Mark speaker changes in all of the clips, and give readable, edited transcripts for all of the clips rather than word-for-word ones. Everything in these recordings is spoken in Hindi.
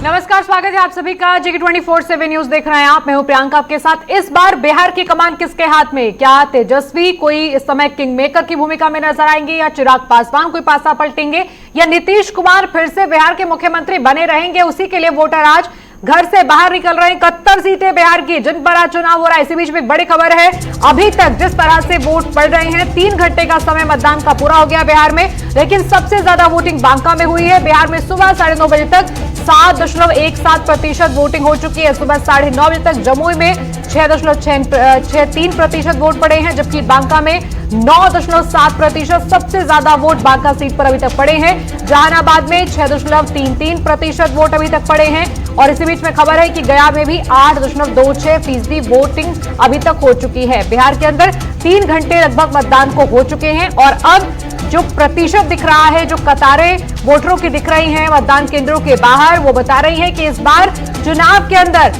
Speaker 1: नमस्कार, स्वागत है आप सभी का जेके 24/7 न्यूज देख रहे हैं आप। मैं हूं प्रियंका आपके साथ। इस बार बिहार की कमान किसके हाथ में? क्या तेजस्वी कोई इस समय किंग मेकर की भूमिका में नजर आएंगे या चिराग पासवान कोई पासा पलटेंगे या नीतीश कुमार फिर से बिहार के मुख्यमंत्री बने रहेंगे? उसी के लिए वोटर आज घर से बाहर निकल रहे हैं। 71 सीटें बिहार की, जिन पर आज चुनाव हो रहा है। इसी बीच में एक बड़ी खबर है, अभी तक जिस तरह से वोट पड़ रहे हैं, 3 घंटे का समय मतदान का पूरा हो गया बिहार में, लेकिन सबसे ज्यादा वोटिंग बांका में हुई है। बिहार में सुबह 9:30 बजे तक 7.17% वोटिंग हो चुकी है। सुबह 9:30 बजे तक जमुई में 6.63% वोट पड़े हैं, जबकि बांका में 9.7%। सबसे ज्यादा वोट बांका सीट पर अभी तक पड़े हैं। जहानाबाद में 6.33% वोट अभी तक पड़े हैं। और इसी बीच में खबर है कि गया में भी 8.26% वोटिंग अभी तक हो चुकी है। बिहार के अंदर 3 घंटे लगभग मतदान को हो चुके हैं और अब जो प्रतिशत दिख रहा है, जो कतारें वोटरों की दिख रही हैं मतदान केंद्रों के बाहर, वो बता रही है कि इस बार चुनाव के अंदर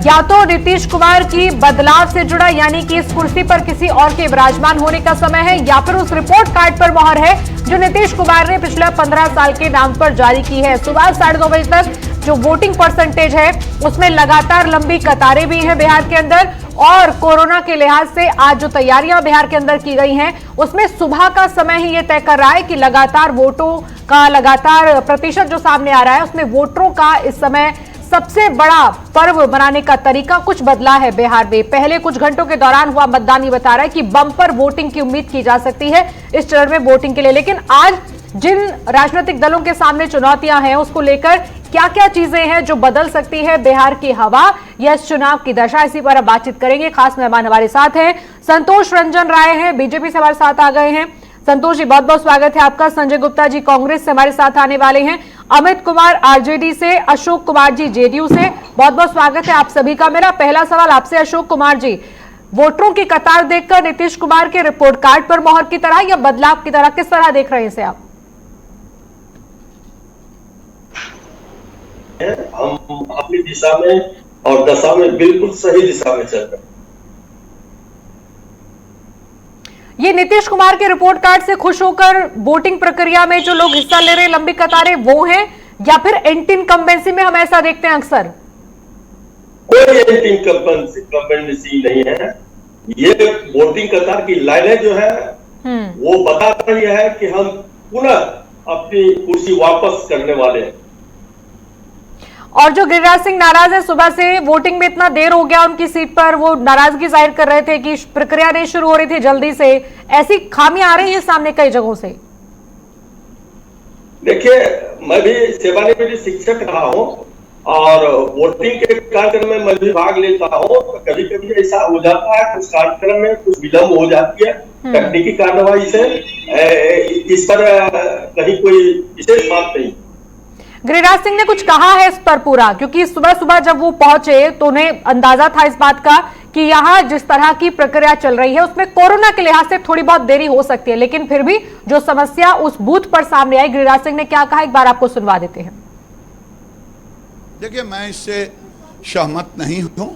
Speaker 1: या तो नीतीश कुमार की बदलाव से जुड़ा, यानी कि इस कुर्सी पर किसी और के विराजमान होने का समय है, या फिर उस रिपोर्ट कार्ड पर मोहर है जो नीतीश कुमार ने पिछले 15 साल के नाम पर जारी की है। सुबह 9:30 बजे तक जो वोटिंग परसेंटेज है उसमें लगातार लंबी कतारें भी हैं बिहार के अंदर। और कोरोना के लिहाज से आज जो तैयारियां बिहार के अंदर की गई हैं, उसमें सुबह का समय ही ये तय कर रहा है कि लगातार वोटों का लगातार प्रतिशत जो सामने आ रहा है, उसमें वोटरों का इस समय सबसे बड़ा पर्व मनाने का तरीका कुछ बदला है बिहार में। पहले कुछ घंटों के दौरान हुआ मतदान ये बता रहा है कि बम्पर वोटिंग की उम्मीद की जा सकती है इस चरण में वोटिंग के लिए। लेकिन आज जिन राजनीतिक दलों के सामने चुनौतियां हैं, उसको लेकर क्या क्या चीजें हैं जो बदल सकती है बिहार की हवा या इस चुनाव की दशा, इसी पर अब बातचीत करेंगे। खास मेहमान हमारे साथ हैं, संतोष रंजन राय हैं, बीजेपी से हमारे साथ आ गए हैं। संतोष जी, बहुत बहुत स्वागत है आपका। संजय गुप्ता जी कांग्रेस से हमारे साथ आने वाले हैं। अमित कुमार आरजेडी से, अशोक कुमार जी जेडीयू से, बहुत बहुत स्वागत है आप सभी का। मेरा पहला सवाल आपसे अशोक कुमार जी, वोटरों की कतार देखकर नीतीश कुमार के रिपोर्ट कार्ड पर मोहर की तरह या बदलाव की तरह, किस तरह देख रहे हैं इसे आप?
Speaker 2: हम अपनी दिशा में और दशा में बिल्कुल सही दिशा में चल रहे हैं।
Speaker 1: ये नीतीश कुमार के रिपोर्ट कार्ड से खुश होकर वोटिंग प्रक्रिया में जो लोग हिस्सा ले रहे हैं, लंबी कतारें, वो हैं या फिर एंटी इनकम्बेंसी में हम ऐसा देखते हैं अक्सर?
Speaker 2: कोई एंटी इनकम्बेंसी नहीं है। ये वोटिंग कतार की लाइनें जो है वो बता रही है कि हम पुनः अपनी कुर्सी वापस करने वाले हैं।
Speaker 1: और जो गिरिराज सिंह नाराज है, सुबह से वोटिंग में इतना देर हो गया उनकी सीट पर, वो नाराजगी जाहिर कर रहे थे कि प्रक्रिया नहीं शुरू हो रही थी जल्दी से, ऐसी खामियां आ रही है सामने कई जगहों से।
Speaker 2: देखिए, मैं भी सेवानिवृत्त शिक्षक रहा हूं और वोटिंग के कार्यक्रम में मैं भी भाग लेता हूं। तो कभी कभी ऐसा हो जाता है, कुछ कार्यक्रम में कुछ विलंब हो जाती है तकनीकी कार्रवाई से। इस पर कहीं कोई विशेष बात नहीं।
Speaker 1: गिरिराज सिंह ने कुछ कहा है इस पर पूरा? क्योंकि सुबह सुबह जब वो पहुंचे तो उन्हें अंदाजा था इस बात का कि यहाँ जिस तरह की प्रक्रिया चल रही है उसमें कोरोना के लिहाज से थोड़ी बहुत देरी हो सकती है, लेकिन फिर भी जो समस्या उस बूथ पर सामने आई, गिरिराज सिंह ने क्या कहा, एक बार आपको सुनवा देते हैं।
Speaker 3: देखिए, मैं इससे सहमत नहीं हूं।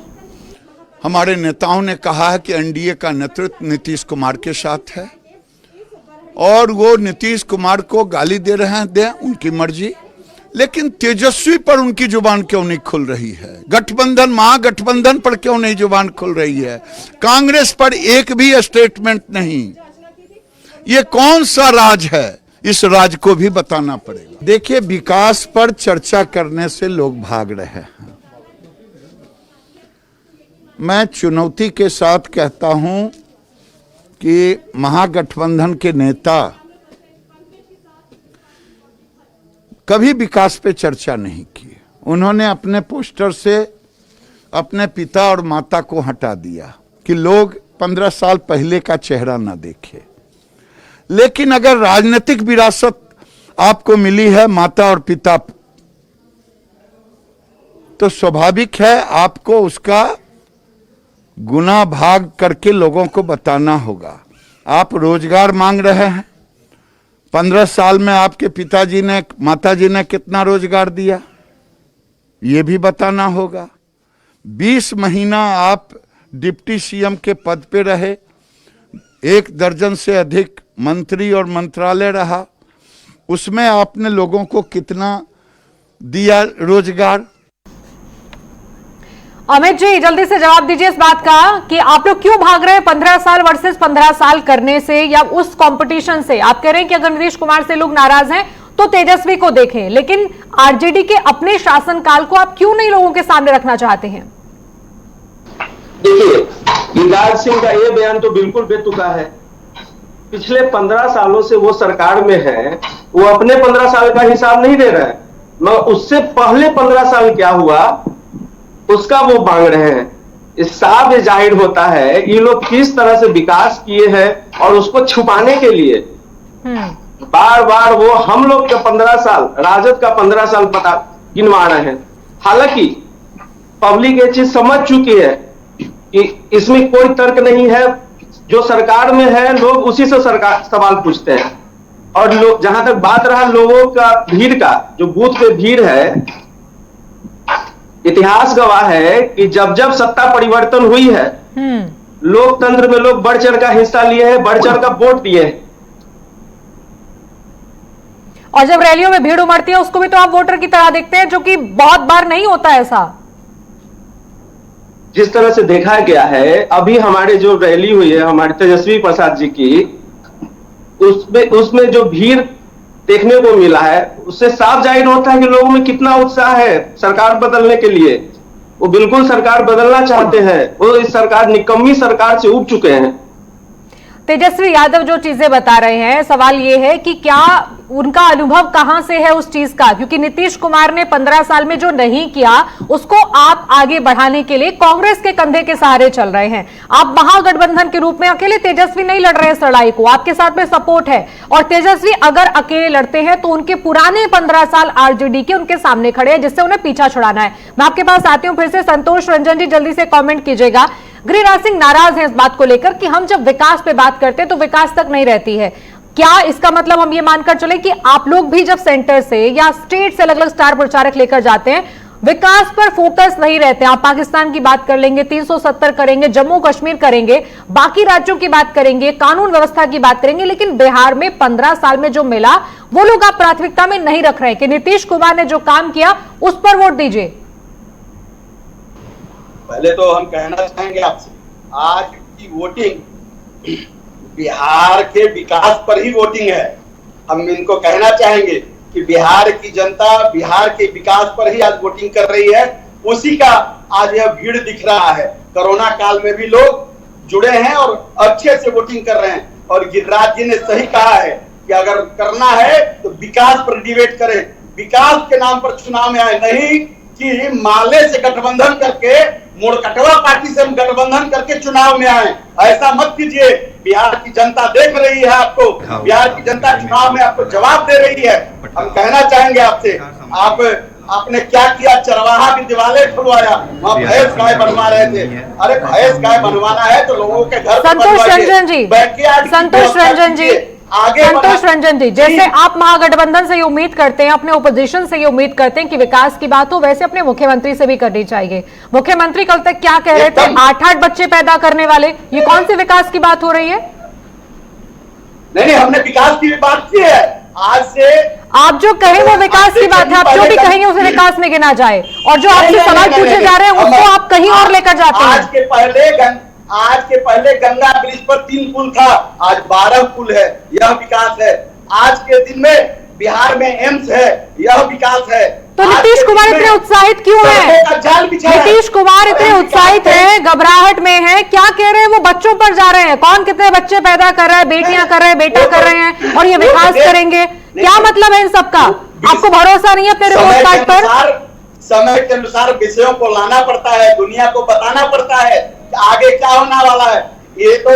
Speaker 3: हमारे नेताओं ने कहा है कि एनडीए का नेतृत्व नीतीश कुमार के साथ है और वो नीतीश कुमार को गाली दे रहे हैं, दें, उनकी मर्जी। लेकिन तेजस्वी पर उनकी जुबान क्यों नहीं खुल रही है? गठबंधन, महागठबंधन पर क्यों नहीं जुबान खुल रही है? कांग्रेस पर एक भी स्टेटमेंट नहीं। ये कौन सा राज है? इस राज को भी बताना पड़ेगा। देखिए, विकास पर चर्चा करने से लोग भाग रहे हैं। मैं चुनौती के साथ कहता हूं कि महागठबंधन के नेता कभी विकास पे चर्चा नहीं की। उन्होंने अपने पोस्टर से अपने पिता और माता को हटा दिया कि लोग 15 साल पहले का चेहरा ना देखे। लेकिन अगर राजनीतिक विरासत आपको मिली है माता और पिता, तो स्वाभाविक है आपको उसका गुना भाग करके लोगों को बताना होगा। आप रोजगार मांग रहे हैं, 15 साल में आपके पिताजी ने, माताजी ने कितना रोजगार दिया, ये भी बताना होगा। 20 महीना आप डिप्टी सीएम के पद पे रहे, 1 दर्जन से अधिक मंत्री और मंत्रालय रहा, उसमें आपने लोगों को कितना दिया रोजगार?
Speaker 1: अमित जी, जल्दी से जवाब दीजिए इस बात का कि आप लोग क्यों भाग रहे हैं 15 साल वर्सेस 15 साल करने से, या उस कंपटीशन से। आप कह रहे हैं कि अगर नीतीश कुमार से लोग नाराज हैं तो तेजस्वी को देखें, लेकिन आरजेडी के अपने शासनकाल को आप क्यों नहीं लोगों के सामने रखना चाहते हैं?
Speaker 4: देखिए, गिरिराज सिंह का ये बयान तो बिल्कुल बेतुका है। पिछले 15 सालों से वो सरकार में है, वो अपने 15 साल का हिसाब नहीं दे रहे हैं, मगर उससे पहले 15 साल क्या हुआ उसका वो मांग रहे हैं। इस साफ जाहिर होता है ये लोग किस तरह से विकास किए हैं, और उसको छुपाने के लिए बार बार वो हम लोग का 15 साल, राजद का 15 साल पता गिनवा रहे हैं। हालांकि पब्लिक ये चीज समझ चुकी है कि इसमें कोई तर्क नहीं है। जो सरकार में है लोग उसी से सरकार सवाल पूछते हैं। और लोग, जहां तक बात रहा लोगों का भीड़ का, जो बूथ पे भीड़ है, इतिहास गवाह है कि जब जब सत्ता परिवर्तन हुई है लोकतंत्र में लोग बढ़ चढ़ का हिस्सा लिए हैं, बढ़ चढ़ का वोट दिए हैं।
Speaker 1: और जब रैलियों में भीड़ उमड़ती है उसको भी तो आप वोटर की तरह देखते हैं, जो कि बहुत बार नहीं होता ऐसा।
Speaker 4: जिस तरह से देखा गया है, अभी हमारे जो रैली हुई है हमारे तेजस्वी प्रसाद जी की, उसमें जो भीड़ देखने को मिला है उससे साफ जाहिर होता है कि लोगों में कितना उत्साह है सरकार बदलने के लिए। वो बिल्कुल सरकार बदलना चाहते हैं, वो इस सरकार, निकम्मी सरकार से उब चुके हैं।
Speaker 1: तेजस्वी यादव जो चीजें बता रहे हैं, सवाल ये है कि क्या उनका अनुभव कहां से है उस चीज का, क्योंकि नीतीश कुमार ने 15 साल में जो नहीं किया उसको आप आगे बढ़ाने के लिए कांग्रेस के कंधे के सहारे चल रहे हैं। आप महागठबंधन के रूप में अकेले तेजस्वी नहीं लड़ रहे इस लड़ाई को, आपके साथ में सपोर्ट है। और तेजस्वी अगर अकेले लड़ते हैं तो उनके पुराने 15 साल आरजेडी के उनके सामने खड़े हैं, जिससे उन्हें पीछा छुड़ाना है। मैं आपके पास आती हूं फिर से। संतोष रंजन जी, जल्दी से कॉमेंट कीजिएगा। गिरिराज सिंह नाराज हैं इस बात को लेकर कि हम जब विकास पे बात करते हैं तो विकास तक नहीं रहती है। क्या इसका मतलब हम ये मानकर चले कि आप लोग भी जब सेंटर से या स्टेट से अलग अलग स्टार प्रचारक लेकर जाते हैं, विकास पर फोकस नहीं रहते? आप पाकिस्तान की बात कर लेंगे, 370 करेंगे, जम्मू कश्मीर करेंगे, बाकी राज्यों की बात करेंगे, कानून व्यवस्था की बात करेंगे, लेकिन बिहार में 15 साल में जो मिला वो लोग आप प्राथमिकता में नहीं रख रहे हैं कि नीतीश कुमार ने जो काम किया उस पर वोट दीजिए।
Speaker 5: पहले तो हम कहना चाहेंगे आपसे, आज की वोटिंग बिहार के विकास पर ही वोटिंग है। हम इनको कहना चाहेंगे कि बिहार की जनता बिहार के विकास पर ही आज वोटिंग कर रही है। उसी का आज यह भीड़ दिख रहा है। कोरोना काल में भी लोग जुड़े हैं और अच्छे से वोटिंग कर रहे हैं। और गिरिराज जी ने सही कहा है कि अगर करना है तो विकास पर डिबेट करें, विकास के नाम पर चुनाव में आए, नहीं कि माले से गठबंधन करके, मोड़कटवा पार्टी से हम गठबंधन करके चुनाव में आए। ऐसा मत कीजिए। बिहार की जनता देख रही है आपको, बिहार की जनता चुनाव में आपको जवाब दे रही है। हम कहना चाहेंगे आपसे, आपने क्या किया? चरवाहा की दिवाले खुलवाया, वहाँ भैंस गाय बनवा रहे थे। अरे भैंस गाय बनवाना है तो लोगों के घर
Speaker 1: संतोष रंजन जी, संतोष रंजन जी, संतोष रंजन जी, जैसे आप महागठबंधन से ये उम्मीद करते हैं, अपने ओपोजिशन से ये उम्मीद करते हैं कि विकास की बात हो, वैसे अपने मुख्यमंत्री से भी करनी चाहिए। मुख्यमंत्री कल तक क्या कह रहे थे? 8-8 बच्चे पैदा करने वाले, ये कौन से विकास की बात हो रही है?
Speaker 5: नहीं, हमने विकास की बात की है। आज से
Speaker 1: आप जो कहें वो विकास की बात है, आप जो भी कहेंगे उसे विकास में गिना जाए, और जो आपसे सवाल पूछे जा रहे हैं उसको आप कहीं और लेकर जाते हैं।
Speaker 5: आज के पहले गंगा ब्रिज पर 3 पुल था, आज 12 पुल है। यह विकास है। आज के दिन में बिहार में एम्स है, यह विकास है।
Speaker 1: तो नीतीश कुमार इतने उत्साहित क्यों है? नीतीश कुमार इतने उत्साहित है, घबराहट में है, क्या कह रहे हैं? वो बच्चों पर जा रहे हैं। कौन कितने बच्चे पैदा कर रहा है? बेटियां कर रहे हैं, बेटा कर रहे हैं, और ये विकास करेंगे। क्या मतलब है इन सबका? आपको भरोसा नहीं है अपने रिपोर्ट कार्ड पर?
Speaker 5: समय के अनुसार विषयों को लाना पड़ता है, दुनिया को बताना पड़ता है कि आगे क्या होने वाला है। ये तो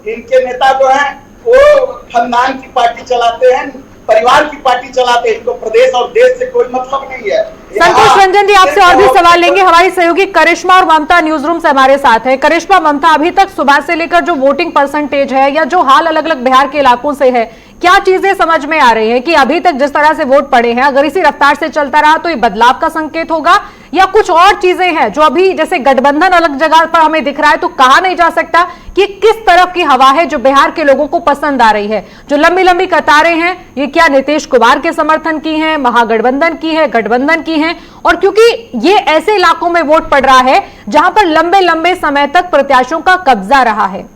Speaker 5: इनके नेता जो हैं वो खानदान की पार्टी चलाते हैं, परिवार की पार्टी चलाते हैं। इनको प्रदेश और देश से कोई मतलब नहीं है।
Speaker 1: संतोष रंजन जी, आपसे और भी सवाल लेंगे। हमारी सहयोगी करिश्मा और ममता न्यूज रूम से हमारे साथ है। करिश्मा, ममता, अभी तक सुबह से लेकर जो वोटिंग परसेंटेज है या जो हाल अलग अलग बिहार के इलाकों से है, क्या चीजें समझ में आ रही है कि अभी तक जिस तरह से वोट पड़े हैं, अगर इसी रफ्तार से चलता रहा तो ये बदलाव का संकेत होगा, या कुछ और चीजें हैं जो अभी जैसे गठबंधन अलग जगह पर हमें दिख रहा है तो कहा नहीं जा सकता कि किस तरफ की हवा है जो बिहार के लोगों को पसंद आ रही है। जो लंबी लंबी कतारें हैं, ये क्या नीतीश कुमार के समर्थन की हैं, महागठबंधन की है, गठबंधन की हैं, और क्योंकि ये ऐसे इलाकों में वोट पड़ रहा है जहां पर लंबे लंबे समय तक प्रत्याशियों का कब्जा रहा है।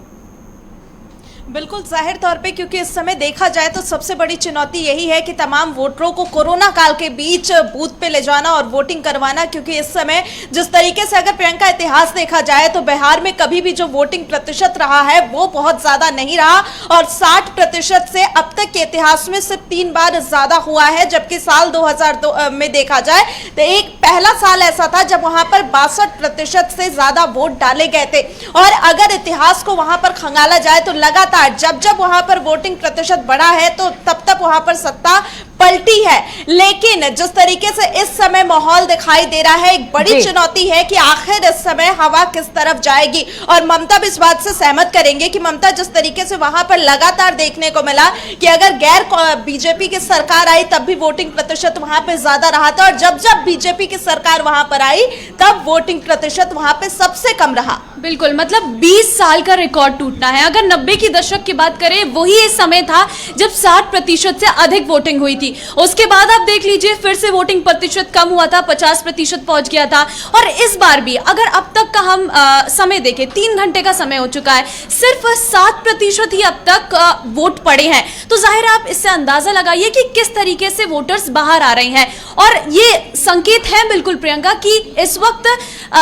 Speaker 6: बिल्कुल जाहिर तौर पे, क्योंकि इस समय देखा जाए तो सबसे बड़ी चुनौती यही है कि तमाम वोटरों को कोरोना काल के बीच बूथ पे ले जाना और वोटिंग करवाना, क्योंकि इस समय जिस तरीके से अगर प्रियंका इतिहास देखा जाए तो बिहार में कभी भी जो वोटिंग प्रतिशत रहा है वो बहुत ज्यादा नहीं रहा, और 60% से अब तक के इतिहास में सिर्फ 3 बार ज्यादा हुआ है, जबकि साल 2002 में देखा जाए तो एक पहला साल ऐसा था जब वहां पर 62% से ज्यादा वोट डाले गए थे। और अगर इतिहास को वहां पर खंगाला जाए तो लगातार जब जब वहां पर वोटिंग प्रतिशत बढ़ा है तो तब तक वहां पर सत्ता पलटी है। लेकिन जिस तरीके से इस समय माहौल दिखाई दे रहा है, एक बड़ी चुनौती है कि आखिर इस समय हवा किस तरफ जाएगी। और ममता भी इस बात से सहमत करेंगे कि ममता जिस तरीके से वहां पर लगातार देखने को मिला कि अगर गैर बीजेपी की सरकार आई तब भी वोटिंग प्रतिशत वहां पे ज्यादा रहा था, और जब जब बीजेपी की सरकार वहां पर आई तब वोटिंग प्रतिशत वहां पे सबसे कम रहा।
Speaker 7: बिल्कुल, मतलब 20 साल का रिकॉर्ड टूटना है। अगर 90 की दशक की बात करें, वही समय था जब 60% से अधिक वोटिंग हुई थी। उसके बाद आप देख लीजिए फिर से वोटिंग प्रतिशत कम हुआ था, 50% पहुंच गया था। और इस बार भी अगर अब तक का हम समय देखें, 3 घंटे का समय हो चुका है, सिर्फ 7% ही अब तक वोट पड़े हैं। तो जाहिर है आप इससे अंदाजा लगाइए कि किस तरीके से वोटर्स बाहर आ रहे हैं। और ये संकेत है बिल्कुल प्रियंका कि इस वक्त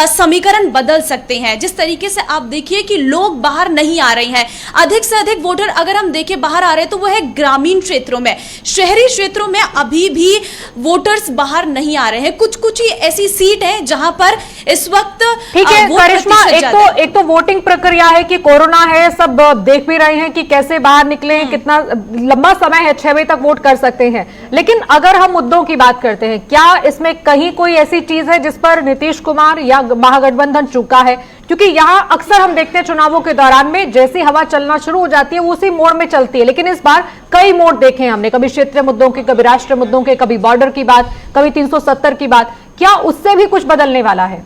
Speaker 7: समीकरण बदल सकते हैं। जिस तरीके से आप देखिए कि लोग बाहर नहीं आ रहे हैं, अधिक से अधिक वोटर अगर हम देखें बाहर आ रहे हैं तो वो है ग्रामीण क्षेत्रों में। शहरी क्षेत्रों में अभी भी वोटर्स बाहर नहीं आ रहे हैं। कुछ कुछ ही ऐसी सीट है जहां पर इस वक्त
Speaker 1: ठीक है करिश्मा, एक तो वोटिंग प्रक्रिया है कि कोरोना है, सब देख भी रहे हैं कि कैसे बाहर निकले, कितना लंबा समय है, 6 बजे तक वोट कर सकते हैं। लेकिन अगर हम मुद्दों की बात करते हैं, क्या इसमें कहीं कोई ऐसी चीज है जिस पर नीतीश कुमार या महागठबंधन चूका है? क्योंकि यहां अक्सर हम देखते हैं चुनावों के दौरान में जैसी हवा चलना शुरू हो जाती है वो उसी मोड़ में चलती है, लेकिन इस बार कई मोड़ देखे हैं हमने, कभी क्षेत्रीय मुद्दों के, कभी राष्ट्रीय मुद्दों के, कभी बॉर्डर की बात, कभी 370 की बात। क्या उससे भी कुछ बदलने वाला है?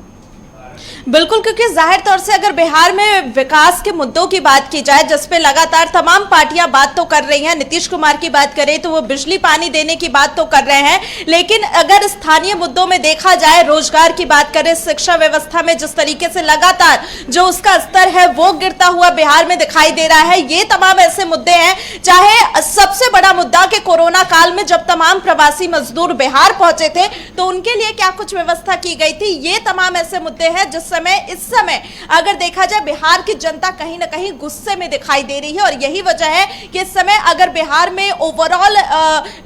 Speaker 6: बिल्कुल, क्योंकि जाहिर तौर से अगर बिहार में विकास के मुद्दों की बात की जाए जिस पे लगातार तमाम पार्टियां बात तो कर रही हैं, नीतीश कुमार की बात करें तो वो बिजली पानी देने की बात तो कर रहे हैं, लेकिन अगर स्थानीय मुद्दों में देखा जाए, रोजगार की बात करें, शिक्षा व्यवस्था में जिस तरीके से लगातार जो उसका स्तर है वो गिरता हुआ बिहार में दिखाई दे रहा है। ये तमाम ऐसे मुद्दे हैं, चाहे सबसे बड़ा मुद्दा कि कोरोना काल में जब तमाम प्रवासी मजदूर बिहार पहुंचे थे तो उनके लिए क्या कुछ व्यवस्था की गई थी, ये तमाम ऐसे मुद्दे हैं जिस इस समय अगर देखा जाए बिहार की जनता कहीं ना कहीं गुस्से में दिखाई दे रही है। और यही वजह है कि इस समय अगर बिहार में ओवरऑल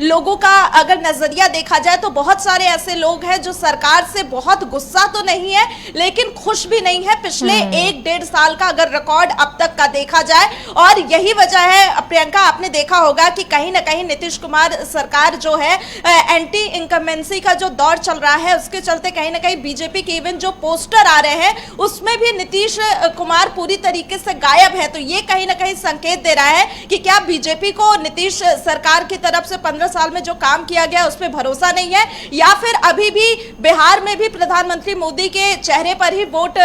Speaker 6: लोगों का अगर नजरिया देखा जाए तो बहुत सारे ऐसे लोग हैं जो सरकार से बहुत गुस्सा तो नहीं है लेकिन खुश भी नहीं है, पिछले 1-1.5 साल का अगर रिकॉर्ड अब तक का देखा जाए। और यही वजह है प्रियंका, आपने देखा होगा कि कहीं ना कहीं नीतीश कुमार सरकार जो है एंटी इनकम्बेंसी का जो दौर चल रहा है उसके चलते कहीं ना कहीं बीजेपी के इवन जो पोस्टर आ रहे हैं उसमें भी नीतीश कुमार पूरी तरीके से गायब है। तो ये कहीं ना कहीं संकेत दे रहा है कि क्या बीजेपी को नीतीश सरकार की तरफ से 15 साल में जो काम किया गया उस पर भरोसा नहीं है, या फिर अभी भी बिहार में भी प्रधानमंत्री मोदी के चेहरे पर ही वोट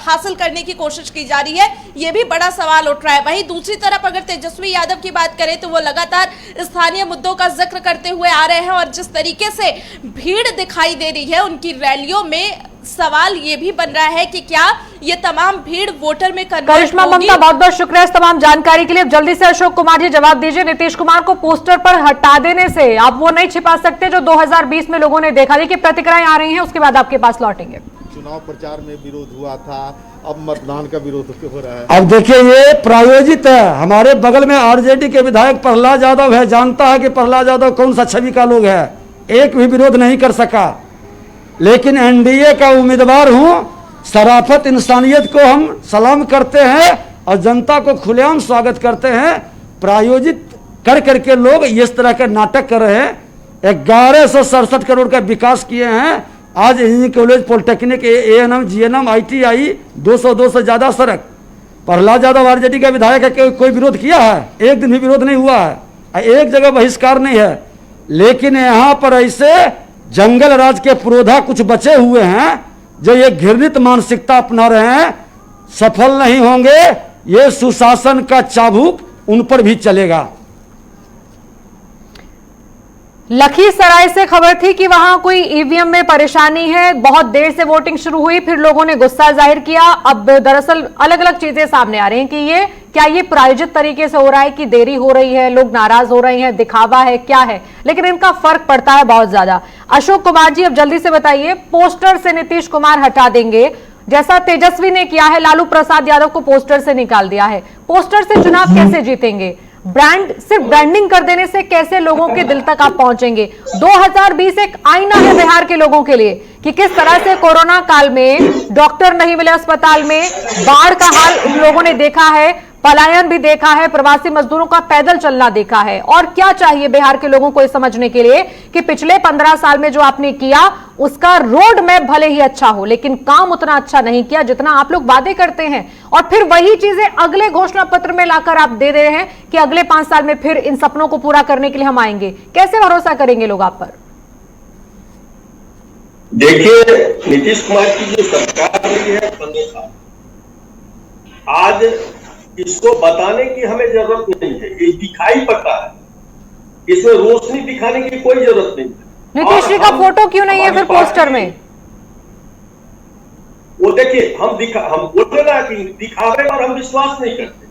Speaker 6: हासिल करने की कोशिश की जा रही है, ये भी बड़ा सवाल उठ रहा है। वहीं दूसरी तरफ अगर तेजस्वी यादव की बात करें तो वो लगातार स्थानीय मुद्दों का जिक्र करते हुए आ रहे हैं, और जिस तरीके से भीड़ दिखाई दे रही है उनकी रैलियों में, सवाल ये भी बन रहा है कि क्या ये तमाम भीड़ वोटर में कन्वर्ट होगी।
Speaker 1: करिश्मा, ममता, बहुत बहुत शुक्रिया इस तमाम जानकारी के लिए। जल्दी से अशोक कुमार जी जवाब दीजिए, नीतीश कुमार को पोस्टर पर हटा देने से आप वो नहीं छिपा सकते जो 2020 में लोगों ने देखा। देखिए प्रतिक्रियाएं आ रही हैं, उसके बाद आपके पास लौटेंगे।
Speaker 8: चुनाव प्रचार में विरोध हुआ था, अब मतदान का विरोध हो रहा है।
Speaker 9: अब देखिए ये प्रायोजित है, हमारे बगल में आरजेडी के विधायक प्रहलाद यादव है, जानता है कि प्रहलाद यादव कौन सा छवि का लोग है, एक भी विरोध नहीं कर सका। लेकिन एनडीए का उम्मीदवार हूं, शराफत इंसानियत को हम सलाम करते हैं और जनता को खुलेआम स्वागत करते हैं। प्रायोजित कर करके लोग इस तरह के नाटक कर रहे हैं। 1167 करोड़ का विकास किए हैं। आज engineering college, polytechnic, ANM, GNM, ITI, 202 से ज्यादा सड़क। प्रहलाद यादव आरजेडी का विधायक है, कोई विरोध किया है? एक दिन भी विरोध नहीं हुआ है, एक जगह बहिष्कार नहीं है। लेकिन यहाँ पर ऐसे जंगल राज के पुरोधा कुछ बचे हुए हैं जो ये घृणित मानसिकता अपना रहे हैं, सफल नहीं होंगे। ये सुशासन का चाबुक उन पर भी चलेगा।
Speaker 1: लखीसराय से खबर थी कि वहां कोई ईवीएम में परेशानी है, बहुत देर से वोटिंग शुरू हुई, फिर लोगों ने गुस्सा जाहिर किया। अब दरअसल अलग अलग चीजें सामने आ रही हैं कि क्या ये प्रायोजित तरीके से हो रहा है कि देरी हो रही है, लोग नाराज हो रहे हैं, दिखावा है, क्या है, लेकिन इनका फर्क पड़ता है बहुत ज्यादा। अशोक कुमार जी, अब जल्दी से बताइए, पोस्टर से नीतीश कुमार हटा देंगे जैसा तेजस्वी ने किया है, लालू प्रसाद यादव को पोस्टर से निकाल दिया है, पोस्टर से चुनाव कैसे जीतेंगे? ब्रांड, सिर्फ ब्रांडिंग कर देने से कैसे लोगों के दिल तक आप पहुंचेंगे? 2020 एक आईना है बिहार के लोगों के लिए कि किस तरह से कोरोना काल में डॉक्टर नहीं मिले अस्पताल में, बाढ़ का हाल इन लोगों ने देखा है, पलायन भी देखा है, प्रवासी मजदूरों का पैदल चलना देखा है। और क्या चाहिए बिहार के लोगों को ये समझने के लिए कि पिछले 15 साल में जो आपने किया उसका रोड मैप भले ही अच्छा हो, लेकिन काम उतना अच्छा नहीं किया जितना आप लोग वादे करते हैं, और फिर वही चीजें अगले घोषणा पत्र में लाकर आप दे रहे हैं कि अगले 5 साल में फिर इन सपनों को पूरा करने के लिए हम आएंगे। कैसे भरोसा करेंगे लोग आप पर?
Speaker 2: देखिए, नीतीश कुमार की जो सरकार रही है 15 साल, आज इसको बताने की हमें जरूरत नहीं है, ये दिखाई पड़ता है, इसमें रोशनी दिखाने की कोई जरूरत नहीं है।
Speaker 1: नीतीश जी का फोटो क्यों नहीं है फिर पोस्टर में?
Speaker 2: वो देखिए, हम बोल रहे कि दिखावे पर हम विश्वास नहीं करते,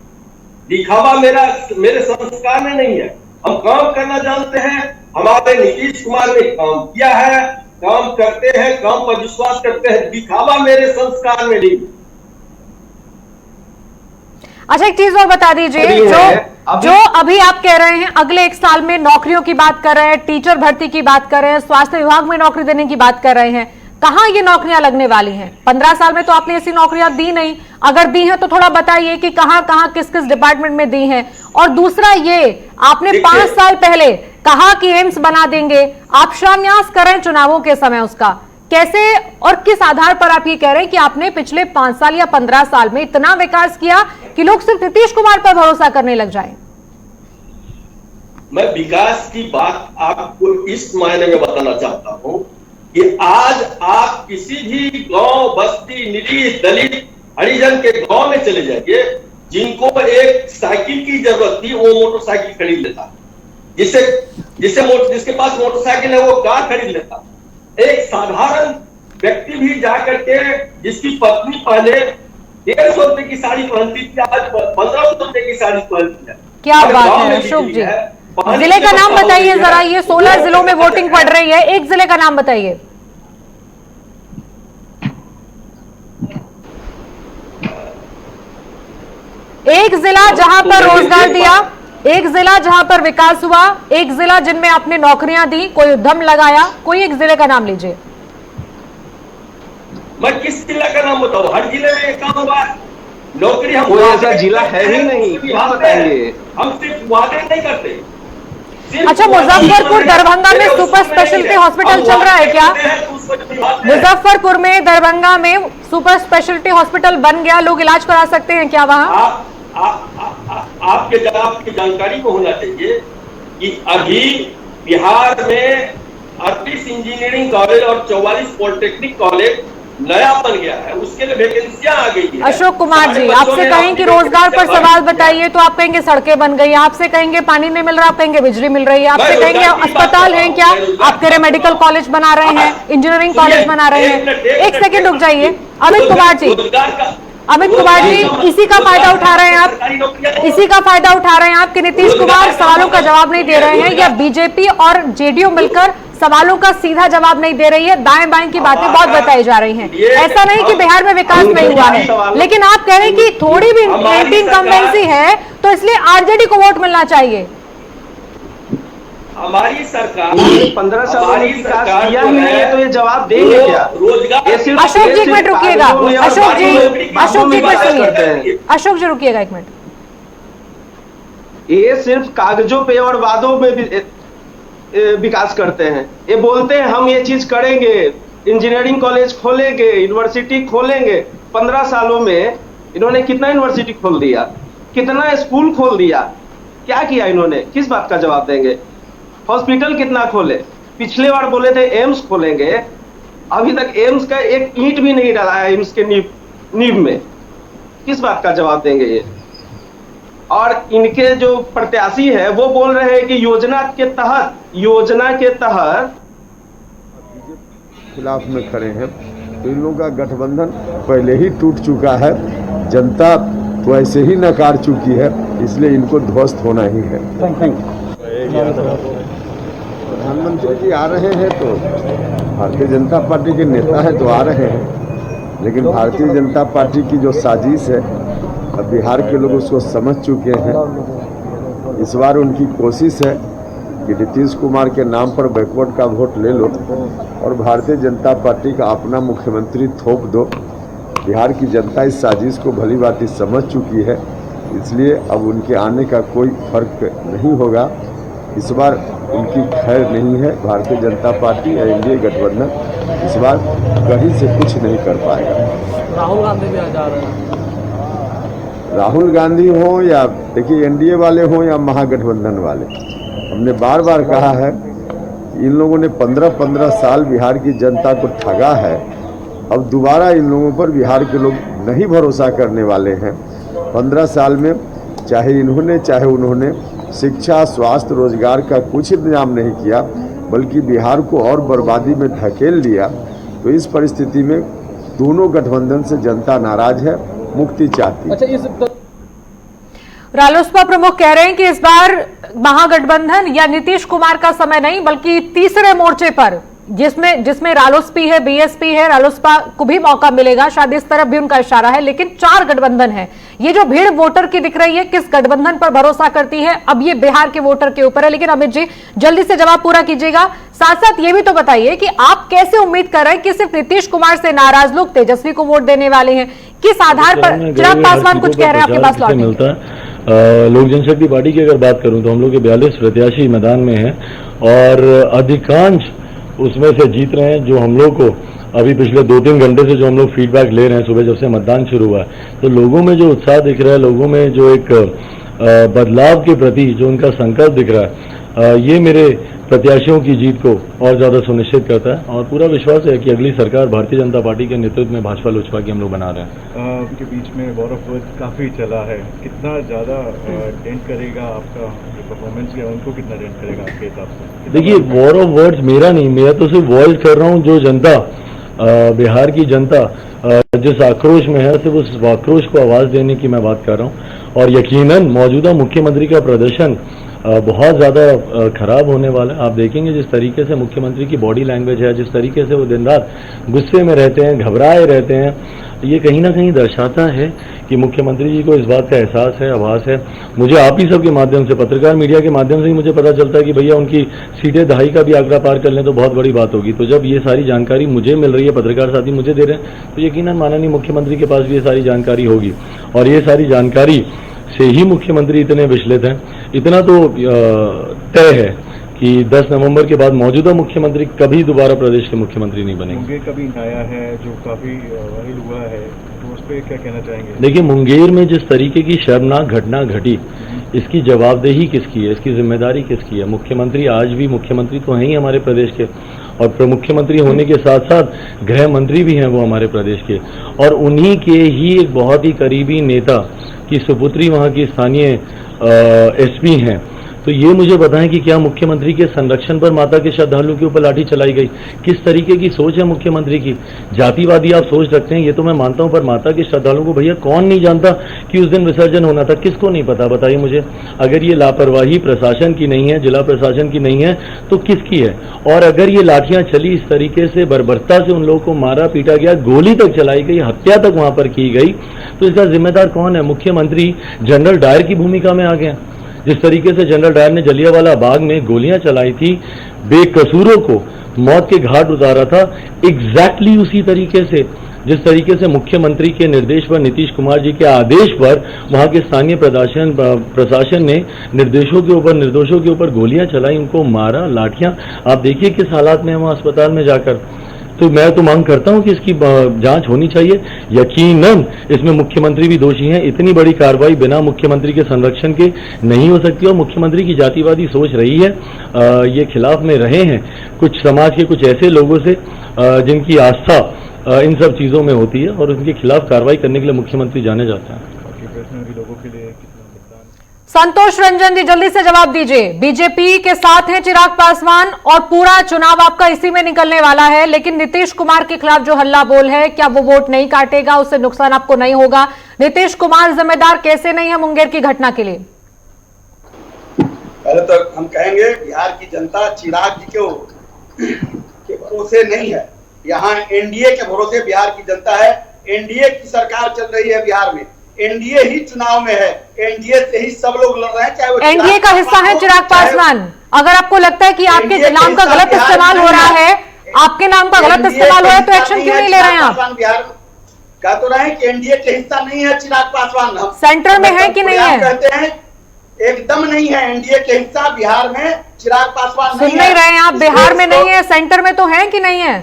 Speaker 2: दिखावा मेरे संस्कार में नहीं है। हम काम करना जानते हैं, हमारे नीतीश कुमार ने काम किया है, काम करते हैं, काम पर विश्वास करते हैं, दिखावा मेरे संस्कार में नहीं।
Speaker 1: अच्छा, एक चीज और बता दीजिए, जो अभी आप कह रहे हैं अगले 1 साल में नौकरियों की बात कर रहे हैं, टीचर भर्ती की बात कर रहे हैं, स्वास्थ्य विभाग में नौकरी देने की बात कर रहे हैं, कहां ये नौकरियां लगने वाली हैं? 15 साल में तो आपने ऐसी नौकरियां दी नहीं, अगर दी हैं तो थोड़ा बताइए कि कहां कहां किस किस डिपार्टमेंट में दी हैं। और दूसरा, ये आपने 5 साल पहले कहा कि एम्स बना देंगे, आप शिलान्यास कर रहे हैं चुनावों के समय, उसका कैसे और किस आधार पर आप ये कह रहे हैं कि आपने पिछले 5 साल या 15 साल में इतना विकास किया कि लोग सिर्फ नीतीश कुमार पर भरोसा करने लग जाएं?
Speaker 2: मैं विकास की बात आपको इस मायने में बताना चाहता हूं कि आज आप किसी भी गांव, बस्ती, निरीह, दलित, हरिजन के गांव में चले जाइए, जिनको एक साइकिल की जरूरत थी वो मोटरसाइकिल खरीद लेता, जिसके पास मोटरसाइकिल है वो कार खरीद लेता। एक साधारण व्यक्ति भी जाकर के, जिसकी पत्नी पहले 150 रुपए की साड़ी पहनती थी, आज 1500 रुपए की साड़ी पहनती है।
Speaker 1: क्या बात है अशोक जी, जिले का नाम बताइए जरा, ये 16 जिलों में वोटिंग पड़ रही है, एक जिले का नाम बताइए। एक जिला जहां पर रोजगार दिया, एक जिला जहां पर विकास हुआ, एक जिला जिनमें आपने नौकरियां दी, कोई उद्यम लगाया, कोई एक जिले का नाम लीजिए।
Speaker 2: मैं किस जिले का नाम बताऊं? हर जिले में ये काम हुआ है, नौकरी हम
Speaker 4: कोई ऐसा जिला है ही नहीं, क्या बताएंगे?
Speaker 2: हम सिर्फ वादे नहीं करते।
Speaker 1: अच्छा, मुजफ्फरपुर दरभंगा में सुपर स्पेशलिटी हॉस्पिटल चल रहा है क्या? मुजफ्फरपुर में, दरभंगा में सुपर स्पेशलिटी हॉस्पिटल बन गया, लोग इलाज करा सकते हैं क्या वहां?
Speaker 2: आपकी जानकारी को होना चाहिए कि अभी बिहार में 38 इंजीनियरिंग कॉलेज और 44 पॉलिटेक्निक कॉलेज नया बन गया है, उसके लिए वैकेंसियां आ गई है।
Speaker 1: अशोक कुमार जी, आपसे कहें कि रोजगार पर सवाल बताइए तो आप कहेंगे सड़कें बन गई, आपसे कहेंगे पानी नहीं मिल रहा, आप कहेंगे बिजली मिल रही है, आपसे कहेंगे अस्पताल हैं क्या, आप कह रहे मेडिकल कॉलेज बना रहे हैं, इंजीनियरिंग कॉलेज बना रहे हैं। एक सेकेंड रुक जाइए, अमित कुमार जी, इसी का फायदा उठा रहे हैं आप, इसी का फायदा उठा रहे हैं आप कि नीतीश कुमार सवालों का जवाब नहीं दे रहे हैं, या बीजेपी और जेडीयू मिलकर सवालों का सीधा जवाब नहीं दे रही है, दाएं बाएं की बातें बहुत बताई जा रही हैं। ऐसा नहीं कि बिहार में विकास नहीं हुआ है, लेकिन आप कह रहे हैं कि थोड़ी भी एंटी इनकम्बेंसी है तो इसलिए आरजेडी को वोट मिलना चाहिए।
Speaker 2: हमारी सरकार
Speaker 4: 15 साल में विकास किया ही नहीं है तो ये जवाब देंगे क्या?
Speaker 2: रोजगार।
Speaker 1: अशोक जी एक मिनट रुकिएगा, अशोक जी एक मिनट सुनिए, अशोक जी रुकिएगा एक मिनट।
Speaker 4: ये सिर्फ कागजों पे और वादों में भी विकास करते हैं, ये बोलते हैं हम ये चीज करेंगे, इंजीनियरिंग कॉलेज खोलेंगे, यूनिवर्सिटी खोलेंगे। 15 सालों में इन्होंने कितना यूनिवर्सिटी खोल दिया, कितना स्कूल खोल दिया, क्या किया इन्होंने? किस बात का जवाब देंगे? हॉस्पिटल कितना खोले? पिछले बार बोले थे एम्स खोलेंगे, अभी तक एम्स का एक ईंट भी नहीं डाला है एम्स के नींव में। किस बात का जवाब देंगे ये? और इनके जो प्रत्याशी है वो बोल रहे हैं कि योजना के तहत
Speaker 10: खिलाफ में खड़े हैं। तो इन लोगों का गठबंधन पहले ही टूट चुका है, जनता तो ऐसे ही नकार चुकी है, इसलिए इनको ध्वस्त होना ही है। प्रधानमंत्री जी आ रहे हैं तो भारतीय जनता पार्टी के नेता हैं तो आ रहे हैं, लेकिन भारतीय जनता पार्टी की जो साजिश है अब बिहार के लोग उसको समझ चुके हैं। इस बार उनकी कोशिश है कि नीतीश कुमार के नाम पर बैकवर्ड का वोट ले लो और भारतीय जनता पार्टी का अपना मुख्यमंत्री थोप दो। बिहार की जनता इस साजिश को भली भांति समझ चुकी है, इसलिए अब उनके आने का कोई फर्क नहीं होगा। इस बार उनकी खैर नहीं है। भारतीय जनता पार्टी या एनडीए गठबंधन इस बार कहीं से कुछ नहीं कर पाएगा।
Speaker 11: राहुल गांधी भी आ जा रहे हैं।
Speaker 10: राहुल गांधी हो या देखिए एनडीए वाले हो या महागठबंधन वाले, हमने बार बार कहा है इन लोगों ने 15-15 साल बिहार की जनता को ठगा है। अब दोबारा इन लोगों पर बिहार के लोग नहीं भरोसा करने वाले हैं। 15 साल में चाहे इन्होंने चाहे उन्होंने शिक्षा, स्वास्थ्य, रोजगार का कुछ इंतजाम नहीं किया, बल्कि बिहार को और बर्बादी में धकेल दिया। तो इस परिस्थिति में दोनों गठबंधन से जनता नाराज है, मुक्ति चाहती है।
Speaker 1: रालोसपा प्रमुख कह रहे हैं कि इस बार महागठबंधन या नीतीश कुमार का समय नहीं, बल्कि तीसरे मोर्चे पर जिसमें रालोसपी है, बीएसपी है, रालोसपा को भी मौका मिलेगा। शायद इस तरफ भी उनका इशारा है, लेकिन 4 गठबंधन है। ये जो भीड़ वोटर की दिख रही है, किस गठबंधन पर भरोसा करती है, अब ये बिहार के वोटर के ऊपर है। लेकिन अमित जी जल्दी से जवाब पूरा कीजिएगा। साथ साथ ये भी तो बताइए कि आप कैसे उम्मीद कर रहे हैं कि सिर्फ नीतीश कुमार से नाराज लोग तेजस्वी को वोट देने वाले हैं? किस आधार पर? चिराग पासवान कुछ कह रहे हैं, आपके पास लौट
Speaker 12: मिलता है। लोक जनशक्ति पार्टी की अगर बात करूं तो हम लोग के 42 प्रत्याशी मैदान में हैं और अधिकांश उसमें से जीत रहे हैं। जो हम लोग को अभी पिछले 2-3 घंटे से जो हम लोग फीडबैक ले रहे हैं सुबह जब से मतदान शुरू हुआ है, तो लोगों में जो उत्साह दिख रहा है, लोगों में जो एक बदलाव के प्रति जो उनका संकल्प दिख रहा है, ये मेरे प्रत्याशियों की जीत को और ज्यादा सुनिश्चित करता है। और पूरा विश्वास है कि अगली सरकार भारतीय जनता पार्टी के नेतृत्व में भाजपा लोजपा की हम लोग बना रहे हैं।
Speaker 13: के बीच में वॉर ऑफ वर्ड्स काफी चला है, कितना ज्यादा डेंट करेगा आपका परफॉर्मेंस या उनको कितना डेंट करेगा आपके हिसाब से?
Speaker 12: देखिए, वॉर ऑफ वर्ड्स मेरा नहीं, मैं तो सिर्फ वॉइस कर रहा हूँ। जो जनता बिहार की जनता जिस आक्रोश में है, सिर्फ उस आक्रोश को आवाज देने की मैं बात कर रहा हूँ। और यकीनन मौजूदा मुख्यमंत्री का प्रदर्शन बहुत ज़्यादा खराब होने वाला है। आप देखेंगे जिस तरीके से मुख्यमंत्री की बॉडी लैंग्वेज है, जिस तरीके से वो दिन रात गुस्से में रहते हैं, घबराए रहते हैं, ये कहीं ना कहीं दर्शाता है कि मुख्यमंत्री जी को इस बात का एहसास है, आभास है। मुझे आप ही सब के माध्यम से, पत्रकार मीडिया के माध्यम से ही मुझे पता चलता है कि भैया उनकी सीटें 2.5 का भी आंकड़ा पार कर लें तो बहुत बड़ी बात होगी। तो जब ये सारी जानकारी मुझे मिल रही है, पत्रकार साथी मुझे दे रहे हैं, तो यकीनन माननीय मुख्यमंत्री के पास भी ये सारी जानकारी होगी। और ये सारी जानकारी से ही मुख्यमंत्री इतने विचलित हैं। इतना तो तय है कि 10 नवंबर के बाद मौजूदा मुख्यमंत्री कभी दोबारा प्रदेश के मुख्यमंत्री नहीं बनेंगे।
Speaker 13: मुंगेर का भी आया है जो काफी वायरल हुआ है, तो उस पर क्या कहना चाहेंगे?
Speaker 12: देखिए, मुंगेर में जिस तरीके की शर्मनाक घटना घटी, इसकी जवाबदेही किसकी है, इसकी जिम्मेदारी किसकी है? मुख्यमंत्री आज भी मुख्यमंत्री तो हैं ही हमारे प्रदेश के, और मुख्यमंत्री होने के साथ साथ गृह मंत्री भी हैं वो हमारे प्रदेश के, और उन्हीं के ही एक बहुत ही करीबी नेता की सुपुत्री वहां की स्थानीय एसपी हैं। तो ये मुझे बताएं कि क्या मुख्यमंत्री के संरक्षण पर माता के श्रद्धालुओं के ऊपर लाठी चलाई गई? किस तरीके की सोच है मुख्यमंत्री की? जातिवादी आप सोच रखते हैं, ये तो मैं मानता हूं, पर माता के श्रद्धालुओं को भैया कौन नहीं जानता कि उस दिन विसर्जन होना था? किसको नहीं पता, बताइए मुझे। अगर ये लापरवाही प्रशासन की नहीं है, जिला प्रशासन की नहीं है, तो किसकी है? और अगर ये लाठियां चली इस तरीके से, बर्बरता से उन लोगों को मारा पीटा गया, गोली तक चलाई गई, हत्या तक वहां पर की गई, तो इसका जिम्मेदार कौन है? मुख्यमंत्री जनरल डायर की भूमिका में आ गए। जिस तरीके से जनरल डायर ने जलियांवाला बाग में गोलियां चलाई थी, बेकसूरों को मौत के घाट उतारा था, एग्जैक्टली उसी तरीके से जिस तरीके से मुख्यमंत्री के निर्देश पर, नीतीश कुमार जी के आदेश पर वहां के स्थानीय प्रशासन ने निर्देशों के ऊपर, निर्दोषों के ऊपर गोलियां चलाई, उनको मारा, लाठियां। आप देखिए किस हालात में है वहां अस्पताल में जाकर। तो मैं तो मांग करता हूं कि इसकी जांच होनी चाहिए। यकीनन इसमें मुख्यमंत्री भी दोषी हैं। इतनी बड़ी कार्रवाई बिना मुख्यमंत्री के संरक्षण के नहीं हो सकती, और मुख्यमंत्री की जातिवादी सोच रही है। ये खिलाफ में रहे हैं कुछ समाज के कुछ ऐसे लोगों से जिनकी आस्था इन सब चीजों में होती है, और उनके खिलाफ कार्रवाई करने के लिए मुख्यमंत्री जाने जाते हैं।
Speaker 13: लोगों के लिए कितना
Speaker 1: संतोष रंजन जी, जल्दी से जवाब दीजिए। बीजेपी के साथ हैं चिराग पासवान और पूरा चुनाव आपका इसी में निकलने वाला है, लेकिन नीतीश कुमार के खिलाफ जो हल्ला बोल है, क्या वो वोट नहीं काटेगा, उससे नुकसान आपको नहीं होगा? नीतीश कुमार जिम्मेदार कैसे नहीं है मुंगेर की घटना के लिए?
Speaker 5: पहले तो हम कहेंगे बिहार की जनता चिराग जी के भरोसे नहीं है, यहाँ एनडीए के भरोसे बिहार की जनता है। एनडीए की सरकार चल रही है बिहार में, एनडीए ही चुनाव में है, एनडीए से ही सब लोग लड़ रहे हैं, चाहे वो
Speaker 1: एनडीए का हिस्सा है चिराग पासवान। अगर आपको लगता है कि आपके नाम का गलत इस्तेमाल हो रहा है, आपके नाम का गलत इस्तेमाल हो रहा है, तो एक्शन क्यों नहीं ले रहे हैं आप?
Speaker 5: बिहार कह तो रहे हैं कि एनडीए के हिस्सा नहीं है चिराग पासवान। हम
Speaker 1: सेंटर में है कि नहीं है?
Speaker 5: कहते हैं एकदम नहीं है, एनडीए के हिस्सा बिहार में चिराग पासवान
Speaker 1: सुन नहीं रहे हैं आप? बिहार में नहीं है, सेंटर में तो है कि नहीं है?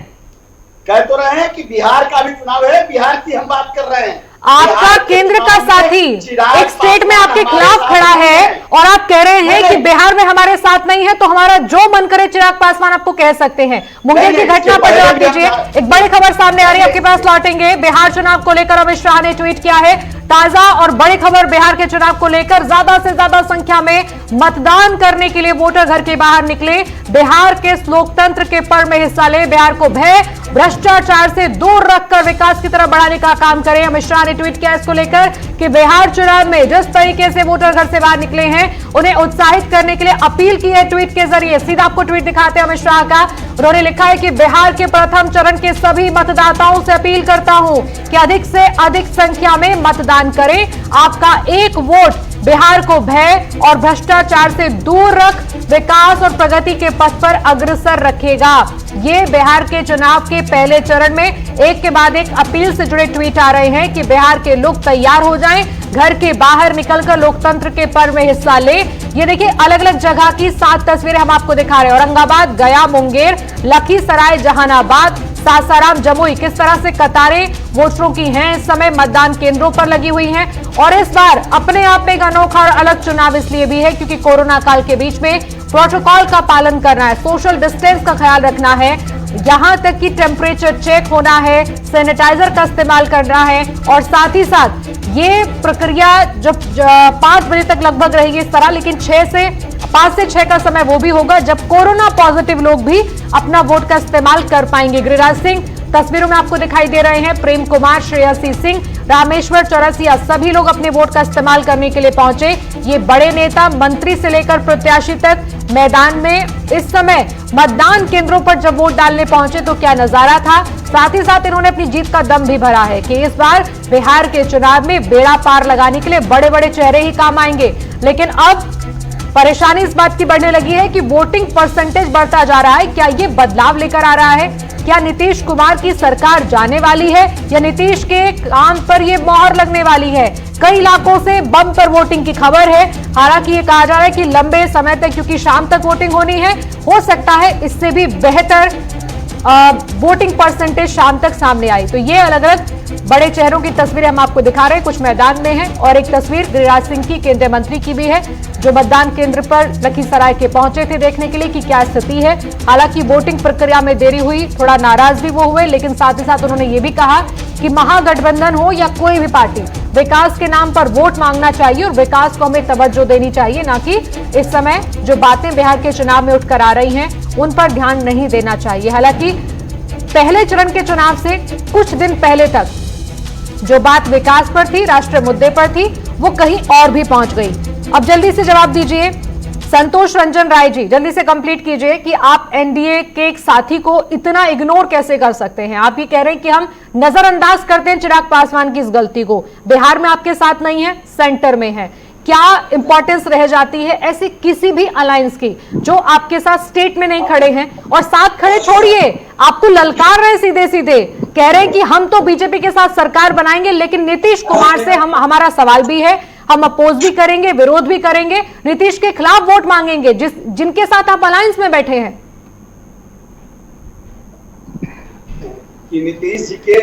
Speaker 5: कह तो रहे हैं कि बिहार का भी चुनाव है, बिहार की हम बात कर रहे हैं।
Speaker 1: आपका केंद्र का साथी एक स्टेट में आपके खिलाफ खड़ा है और आप कह रहे हैं कि बिहार में हमारे साथ नहीं है, तो हमारा जो मन करे चिराग पासवान आपको कह सकते हैं। मुंगेर की घटना पर जवाब दीजिए। एक बड़ी खबर सामने आ रही है, आपके पास लौटेंगे। बिहार चुनाव को लेकर अमित शाह ने ट्वीट किया है। ताजा और बड़ी खबर बिहार के चुनाव को लेकर, ज्यादा से ज्यादा संख्या में मतदान करने के लिए वोटर घर के बाहर निकले, बिहार के लोकतंत्र के पर्व में हिस्सा ले, बिहार को भय भ्रष्टाचार से दूर रखकर विकास की तरफ बढ़ाने का काम करें। अमित शाह ने ट्वीट किया इसको लेकर कि बिहार चुनाव में जिस तरीके से वोटर घर से बाहर निकले हैं, उन्हें उत्साहित करने के लिए अपील की है ट्वीट के जरिए। सीधा आपको ट्वीट दिखाते हैं अमित शाह का। उन्होंने लिखा है कि बिहार के प्रथम चरण के सभी मतदाताओं से अपील करता हूं कि अधिक से अधिक संख्या में मतदान करें। आपका एक वोट बिहार को भय और भ्रष्टाचार से दूर रख विकास और प्रगति के पथ पर अग्रसर रखेगा। ये बिहार के चुनाव के पहले चरण में एक के बाद एक अपील से जुड़े ट्वीट आ रहे हैं कि बिहार के लोग तैयार हो जाएं, घर के बाहर निकलकर लोकतंत्र के पर्व में हिस्सा ले। ये देखिए, अलग अलग जगह की 7 तस्वीरें हम आपको दिखा रहे हैं। औरंगाबाद, गया, मुंगेर, लखीसराय, जहानाबाद, सासाराम, जमुई, किस तरह से कतारें वोटरों की हैं इस समय मतदान केंद्रों पर लगी हुई हैं। और इस बार अपने आप में एक अनोखा और अलग चुनाव इसलिए भी है क्योंकि कोरोना काल के बीच में प्रोटोकॉल का पालन करना है, सोशल डिस्टेंस का ख्याल रखना है, यहां तक कि टेम्परेचर चेक होना है, सैनिटाइजर का इस्तेमाल करना है। और साथ ही साथ ये प्रक्रिया जब 5 बजे तक लगभग रहेगी इस तरह, लेकिन 5 से 6 का समय वो भी होगा जब कोरोना पॉजिटिव लोग भी अपना वोट का इस्तेमाल कर पाएंगे। गिरिराज सिंह तस्वीरों में आपको दिखाई दे रहे हैं, प्रेम कुमार, श्रेयसी सिंह, रामेश्वर चौरसिया, सभी लोग अपने वोट का इस्तेमाल करने के लिए पहुंचे। ये बड़े नेता, मंत्री से लेकर प्रत्याशी तक मैदान में इस समय मतदान केंद्रों पर जब वोट डालने पहुंचे तो क्या नजारा था। साथ ही साथ इन्होंने अपनी जीत का दम भी भरा है कि इस बार बिहार के चुनाव में बेड़ा पार लगाने के लिए बड़े बड़े चेहरे ही काम आएंगे। लेकिन अब परेशानी इस बात की बढ़ने लगी है कि वोटिंग परसेंटेज बढ़ता जा रहा है। क्या ये बदलाव लेकर आ रहा है? क्या नीतीश कुमार की सरकार जाने वाली है या नीतीश के काम पर ये मोहर लगने वाली है? कई इलाकों से बम पर वोटिंग की खबर है। हालांकि ये कहा जा रहा है कि लंबे समय तक, क्योंकि शाम तक वोटिंग होनी है, हो सकता है इससे भी बेहतर वोटिंग परसेंटेज शाम तक सामने आई। तो ये अलग अलग बड़े चेहरों की तस्वीरें हम आपको दिखा रहे हैं, कुछ मैदान में है और एक तस्वीर गिरिराज सिंह की, केंद्रीय मंत्री की भी है, जो मतदान केंद्र पर लखीसराय के पहुंचे थे देखने के लिए कि क्या स्थिति है। हालांकि वोटिंग प्रक्रिया में देरी हुई, थोड़ा नाराज भी वो हुए, लेकिन साथ ही साथ उन्होंने ये भी कहा कि महागठबंधन हो या कोई भी पार्टी, विकास के नाम पर वोट मांगना चाहिए और विकास को हमें तवज्जो देनी चाहिए, ना कि इस समय जो बातें बिहार के चुनाव में उठकर आ रही हैं उन पर ध्यान नहीं देना चाहिए। हालांकि पहले चरण के चुनाव से कुछ दिन पहले तक जो बात विकास पर थी, राष्ट्रीय मुद्दे पर थी, वो कहीं और भी पहुंच गई। अब जल्दी से जवाब दीजिए संतोष रंजन राय जी, जल्दी से कंप्लीट कीजिए कि आप एनडीए के एक साथी को इतना इग्नोर कैसे कर सकते हैं? आप ये कह रहे हैं कि हम नजरअंदाज करते हैं चिराग पासवान की इस गलती को। बिहार में आपके साथ नहीं है, सेंटर में है। क्या इंपॉर्टेंस रह जाती है ऐसी किसी भी अलायंस की जो आपके साथ स्टेट में नहीं खड़े हैं? और साथ खड़े छोड़िए, आपको ललकार रहे सीधे सीधे, कह रहे हैं कि हम तो बीजेपी के साथ सरकार बनाएंगे, लेकिन नीतीश कुमार से हमारा सवाल भी है, हम अपोज भी करेंगे, विरोध भी करेंगे, नीतीश के खिलाफ वोट मांगेंगे जिनके साथ आप अलायंस में बैठे हैं।
Speaker 5: कि नीतीश जी के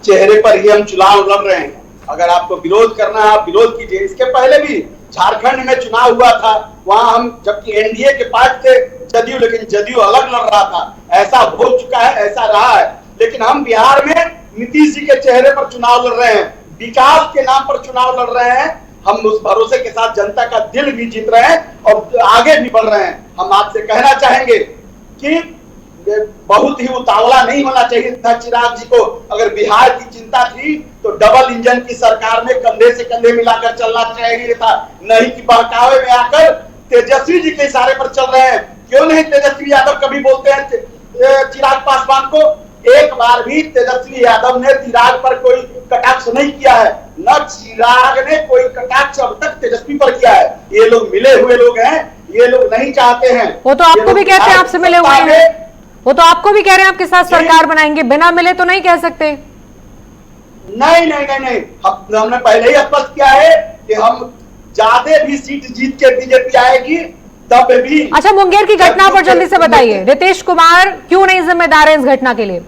Speaker 5: चेहरे पर ही हम चुनाव लड़ रहे हैं। अगर आपको विरोध करना है आप विरोध कीजिए। इसके पहले भी झारखंड में चुनाव हुआ था, वहां हम, जबकि एनडीए के पार्ट थे जदयू, लेकिन जदयू अलग लड़ रहा था। ऐसा हो चुका है, ऐसा रहा है, लेकिन हम बिहार में नीतीश जी के चेहरे पर चुनाव लड़ रहे हैं, विकास के नाम पर चुनाव लड़ रहे हैं। हम उस भरोसे के साथ जनता का दिल भी जीत रहे हैं और आगे भी बढ़ रहे हैं। हम आपसे कहना चाहेंगे कि बहुत ही उतावला नहीं होना चाहिए था चिराग जी को। अगर बिहार की चिंता थी तो डबल इंजन की सरकार में कंधे से कंधे मिलाकर चलना चाहिए था, नहीं कि बहकावे में आकर तेजस्वी जी के इशारे पर चल रहे हैं। क्यों नहीं तेजस्वी यादव कभी बोलते हैं चिराग पासवान को? एक बार भी तेजस्वी यादव ने चिराग पर कोई कटाक्ष नहीं किया है, न चिराग ने कोई कटाक्ष अब तक तेजस्वी पर किया है। ये लोग मिले हुए लोग हैं, ये लोग नहीं चाहते हैं।
Speaker 1: वो तो आपको भी कहते हैं आपसे मिले हुए हैं, वो तो आपको भी कह रहे हैं आपके साथ सरकार बनाएंगे, बिना मिले तो नहीं कह सकते।
Speaker 5: नहीं नहीं नहीं नहीं, हमने पहले ही स्पष्ट किया है कि हम ज्यादा भी सीट जीत के बीजेपी आएगी तब भी।
Speaker 1: अच्छा, मुंगेर की घटना पर जल्दी से बताइए, नीतीश कुमार क्यों नहीं जिम्मेदार है इस घटना के लिए?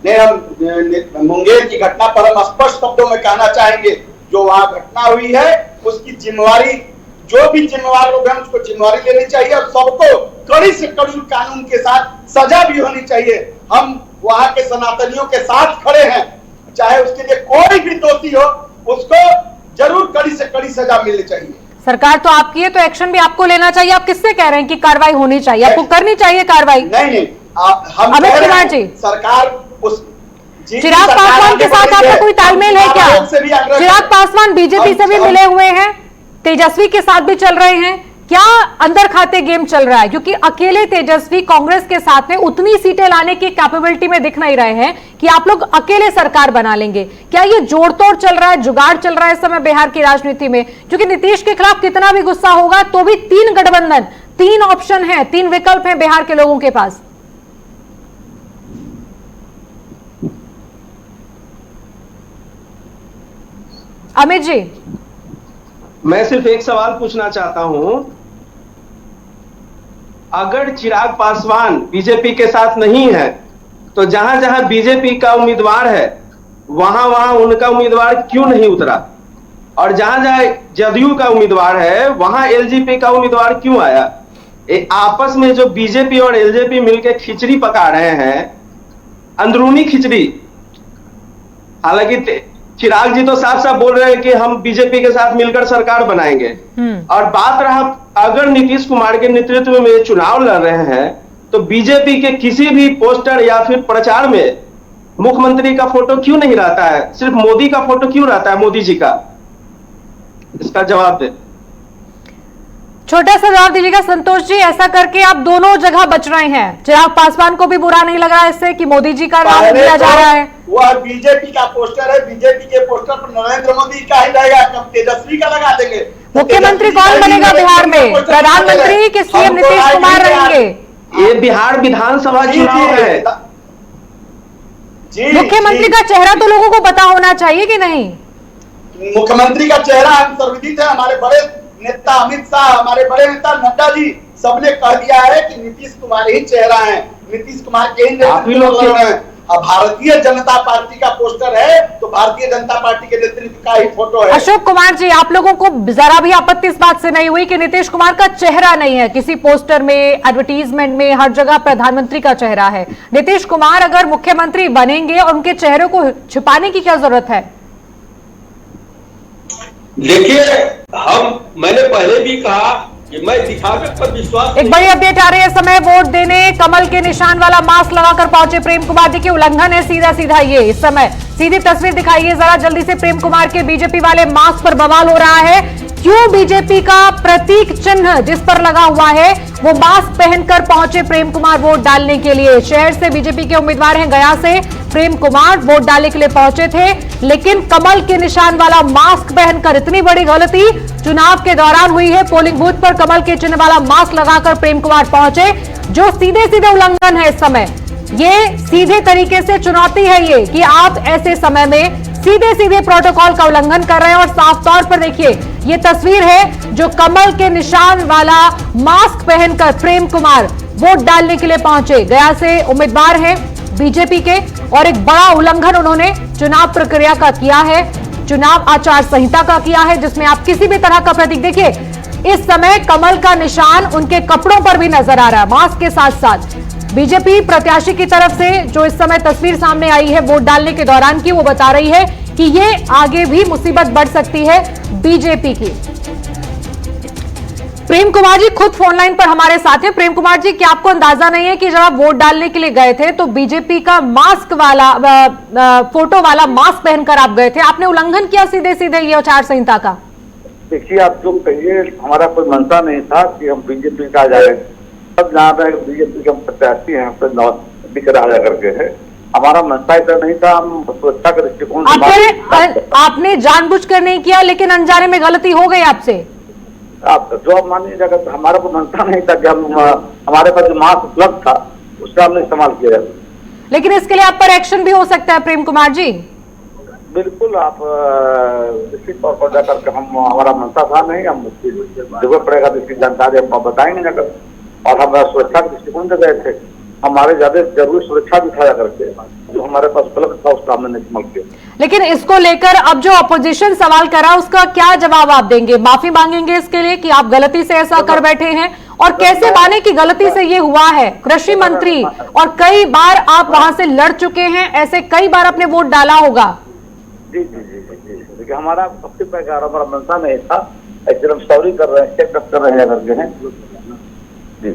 Speaker 5: नहीं, हम मुंगेर की घटना पर हम स्पष्ट शब्दों में कहना चाहेंगे, जो वहां घटना हुई है उसकी जिम्मेवारी, जो भी जिम्मेवार लोग हैं उसको जिम्मेवारी लेनी चाहिए और सबको कड़ी से कड़ी कानून के साथ सजा भी होनी चाहिए। हम वहां के सनातनियों के साथ खड़े हैं, चाहे उसके लिए कोई भी दोषी हो उसको जरूर कड़ी से कड़ी सजा मिलनी चाहिए।
Speaker 1: सरकार तो आपकी है तो एक्शन भी आपको लेना चाहिए। आप किससे कह रहे हैं कि कार्रवाई होनी चाहिए? आपको करनी चाहिए कार्रवाई?
Speaker 5: नहीं, हम
Speaker 1: अमित कुमार जी,
Speaker 5: सरकार उस
Speaker 1: चिराग पासवान के साथ आपका कोई तालमेल है क्या? चिराग पासवान बीजेपी से भी मिले हुए हैं, तेजस्वी के साथ भी चल रहे हैं, क्या अंदर खाते गेम चल रहा है? क्योंकि अकेले तेजस्वी कांग्रेस के साथ में उतनी सीटें लाने की कैपेबिलिटी में दिख नहीं रहे हैं कि आप लोग अकेले सरकार बना लेंगे। क्या ये जोड़तोड़ चल रहा है, जुगाड़ चल रहा है इस समय बिहार की राजनीति में? क्योंकि नीतीश के खिलाफ कितना भी गुस्सा होगा तो भी 3 गठबंधन, 3 ऑप्शन है, 3 विकल्प हैं बिहार के लोगों के पास। अमित जी,
Speaker 4: मैं सिर्फ एक सवाल पूछना चाहता हूं, अगर चिराग पासवान बीजेपी के साथ नहीं है तो जहां जहां बीजेपी का उम्मीदवार है वहां वहां उनका उम्मीदवार क्यों नहीं उतरा, और जहां जहां जदयू का उम्मीदवार है वहां एलजेपी का उम्मीदवार क्यों आया? आपस में जो बीजेपी और एलजेपी मिलकर खिचड़ी पका रहे हैं, अंदरूनी खिचड़ी। हालांकि चिराग जी तो साफ साफ बोल रहे हैं कि हम बीजेपी के साथ मिलकर सरकार बनाएंगे, और बात रहा अगर नीतीश कुमार के नेतृत्व में चुनाव लड़ रहे हैं तो बीजेपी के किसी भी पोस्टर या फिर प्रचार में मुख्यमंत्री का फोटो क्यों नहीं रहता है, सिर्फ मोदी का फोटो क्यों रहता है, मोदी जी का? इसका जवाब दे।
Speaker 1: छोटा सा जवाब दीजिएगा संतोष जी। ऐसा करके आप दोनों जगह बच रहे हैं, चिराग पासवान को भी बुरा नहीं लग रहा है इससे कि मोदी जी का नाम लिया जा रहा है?
Speaker 5: वह बीजेपी का पोस्टर है, बीजेपी के पोस्टर पर नरेंद्र मोदी का ही रहेगा, कब तेजस्वी का लगा देंगे?
Speaker 1: मुख्यमंत्री कौन बनेगा बिहार में? प्रधानमंत्री कि सीएम नीतीश कुमार रहेंगे?
Speaker 4: ये बिहार विधानसभा चुनाव है।
Speaker 1: मुख्यमंत्री का चेहरा तो लोगों को पता होना चाहिए कि नहीं?
Speaker 5: मुख्यमंत्री का चेहरा हम सर्वविदित है। हमारे बड़े नेता अमित शाह, हमारे बड़े नेता नड्डा जी, सबने कह दिया है कि नीतीश कुमार ही चेहरा है, नीतीश कुमार के ही नेतृत्व में। अब भारतीय जनता पार्टी का पोस्टर है तो भारतीय जनता पार्टी के नेतृत्व का ही फोटो है।
Speaker 1: अशोक कुमार जी, आप लोगों को जरा भी आपत्ति इस बात से नहीं हुई कि नीतीश कुमार का चेहरा नहीं है किसी पोस्टर में, एडवर्टीजमेंट में, हर जगह प्रधानमंत्री का चेहरा है? नीतीश कुमार अगर मुख्यमंत्री बनेंगे और उनके चेहरे को छिपाने की क्या जरूरत है?
Speaker 2: देखिए, मैंने पहले भी कहा कि मैं दिखावे पर विश्वास।
Speaker 1: एक बड़ी अपडेट आ रही है इस समय, वोट देने कमल के निशान वाला मास्क लगाकर पहुंचे प्रेम कुमार जी के उल्लंघन है सीधा सीधा ये। इस समय सीधी तस्वीर दिखाइए जरा जल्दी से। प्रेम कुमार के बीजेपी वाले मास्क पर बवाल हो रहा है। क्यों बीजेपी का प्रतीक चिन्ह जिस पर लगा हुआ है वो मास्क पहनकर पहुंचे प्रेम कुमार वोट डालने के लिए? शहर से बीजेपी के उम्मीदवार हैं, गया से प्रेम कुमार वोट डालने के लिए पहुंचे थे, लेकिन कमल के निशान वाला मास्क पहनकर, इतनी बड़ी गलती चुनाव के दौरान हुई है। पोलिंग बूथ पर कमल के चिन्ह वाला मास्क लगाकर प्रेम कुमार पहुंचे, जो सीधे सीधे उल्लंघन है इस समय। ये सीधे तरीके से चुनौती है ये कि आप ऐसे समय में सीधे सीधे प्रोटोकॉल का उल्लंघन कर रहे हैं। और साफ तौर पर देखिए, ये तस्वीर है जो कमल के निशान वाला मास्क पहनकर प्रेम कुमार वोट डालने के लिए पहुंचे। गया से उम्मीदवार हैं बीजेपी के, और एक बड़ा उल्लंघन उन्होंने चुनाव प्रक्रिया का किया है, चुनाव आचार संहिता का किया है, जिसमें आप किसी भी तरह का प्रतीक, देखिए इस समय कमल का निशान उनके कपड़ों पर भी नजर आ रहा है मास्क के साथ साथ। बीजेपी प्रत्याशी की तरफ से जो इस समय तस्वीर सामने आई है वोट डालने के दौरान की, वो बता रही है कि ये आगे भी मुसीबत बढ़ सकती है बीजेपी की। प्रेम कुमार जी खुद फोन लाइन पर हमारे साथ हैं। प्रेम कुमार जी, क्या आपको अंदाजा नहीं है कि जब आप वोट डालने के लिए गए थे तो बीजेपी का मास्क वाला फोटो वाला मास्क पहनकर आप गए थे, आपने उल्लंघन किया सीधे सीधे ये आचार संहिता का?
Speaker 14: देखिए, आप जो कहिए, हमारा कोई मंशा नहीं था कि हम बीजेपी का जाए। सब जहाँ पे बीजेपी के प्रत्याशी हैं दिख रहा करके है, हमारा मंशा इतना नहीं था। हम सुरक्षा के दृष्टिकोण से
Speaker 1: आपने जानबूझकर नहीं किया, लेकिन अनजाने में गलती हो गई आपसे।
Speaker 14: आप जो आप मान लीजिएगा, हमारा कोई मंशा नहीं था कि हम हमारे पास जो मास्क उपलब्ध था उसका हमने इस्तेमाल किया है।
Speaker 1: लेकिन इसके लिए आप पर एक्शन भी हो सकता है प्रेम कुमार जी।
Speaker 14: बिल्कुल, आप निश्चित तौर पर जाकर के हम हमारा मंशा था नहीं, हम जरूरत पड़ेगा तो इसकी जानकारी हम बताएंगे जाकर। और हम सुरक्षा के दृष्टिकोण से गए थे, हमारे ज्यादा जरूरी सुरक्षा भी था करके, जो हमारे पास उपलब्ध था उसका हमने इस्तेमाल किया।
Speaker 1: लेकिन इसको लेकर अब जो अपोजिशन सवाल करा उसका क्या जवाब आप देंगे? माफी मांगेंगे इसके लिए कि आप गलती से ऐसा कर बैठे हैं? और कैसे माने कि गलती से ये हुआ है? कृषि मंत्री, और कई बार आप वहां से लड़ चुके हैं, ऐसे कई बार आपने वोट डाला होगा।
Speaker 14: जी जी जी जी, देखिए हमारा सबसे पहले हमारा मंशा नहीं था, एक्चुअली हम सॉरी कर रहे हैं, चेकअप कर रहे हैं करके हैं जी।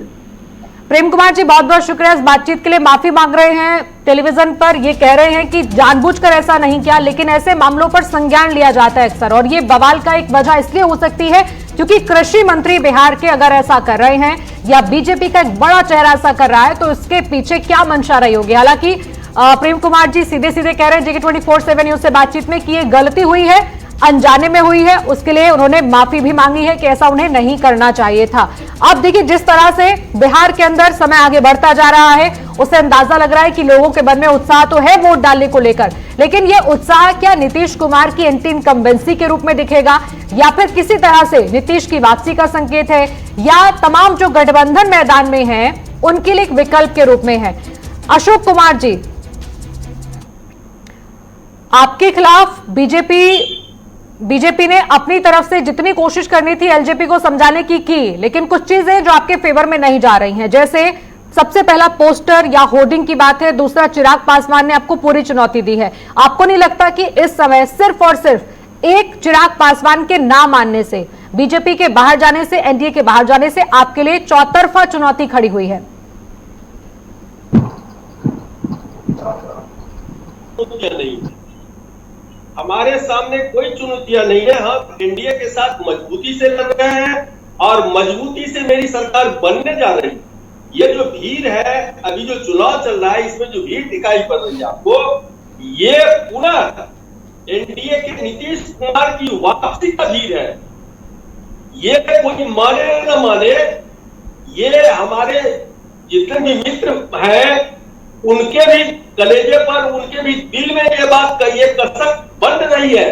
Speaker 1: प्रेम कुमार जी, बहुत बहुत शुक्रिया इस बातचीत के लिए। माफी मांग रहे हैं टेलीविजन पर, ये कह रहे हैं कि जानबूझकर ऐसा नहीं किया, लेकिन ऐसे मामलों पर संज्ञान लिया जाता है अक्सर। और ये बवाल का एक वजह इसलिए हो सकती है क्योंकि कृषि मंत्री बिहार के अगर ऐसा कर रहे हैं या बीजेपी का एक बड़ा चेहरा ऐसा कर रहा है तो इसके पीछे क्या मंशा रही होगी। हालांकि प्रेम कुमार जी सीधे सीधे कह रहे हैं जेके 24/7 न्यूज से बातचीत में कि ये गलती हुई है, अनजाने में हुई है, उसके लिए उन्होंने माफी भी मांगी है कि ऐसा उन्हें नहीं करना चाहिए था। अब देखिए, जिस तरह से बिहार के अंदर समय आगे बढ़ता जा रहा है उससे अंदाजा लग रहा है कि लोगों के मन में उत्साह तो है वोट डालने को लेकर, लेकिन यह उत्साह क्या नीतीश कुमार की एंटी इनकम्बेंसी के रूप में दिखेगा या फिर किसी तरह से नीतीश की वापसी का संकेत है, या तमाम जो गठबंधन मैदान में है उनके लिए एक विकल्प के रूप में है? अशोक कुमार जी, आपके खिलाफ बीजेपी ने अपनी तरफ से जितनी कोशिश करनी थी एलजेपी को समझाने की, लेकिन कुछ चीजें जो आपके फेवर में नहीं जा रही हैं, जैसे सबसे पहला पोस्टर या होर्डिंग की बात है, दूसरा चिराग पासवान ने आपको पूरी चुनौती दी है। आपको नहीं लगता कि इस समय सिर्फ और सिर्फ एक चिराग पासवान के ना मानने से, बीजेपी के बाहर जाने से, एनडीए के बाहर जाने से आपके लिए चौतरफा चुनौती खड़ी हुई है?
Speaker 2: नहीं, हमारे सामने कोई चुनौतियां नहीं है। हम एनडीए के साथ मजबूती से लड़ रहे हैं और मजबूती से मेरी सरकार बनने जा रही है। ये जो भीड़ है, अभी जो चुनाव चल रहा है, इसमें जो भीड़ दिखाई पड़ रही है आपको, ये पूरा एनडीए के नीतीश कुमार की वापसी का भीड़ है। ये कोई माने न माने, ये हमारे जितने भी मित्र हैं उनके भी कलेजे पर, उनके भी दिल में ये बात का ये कसक बंद रही है।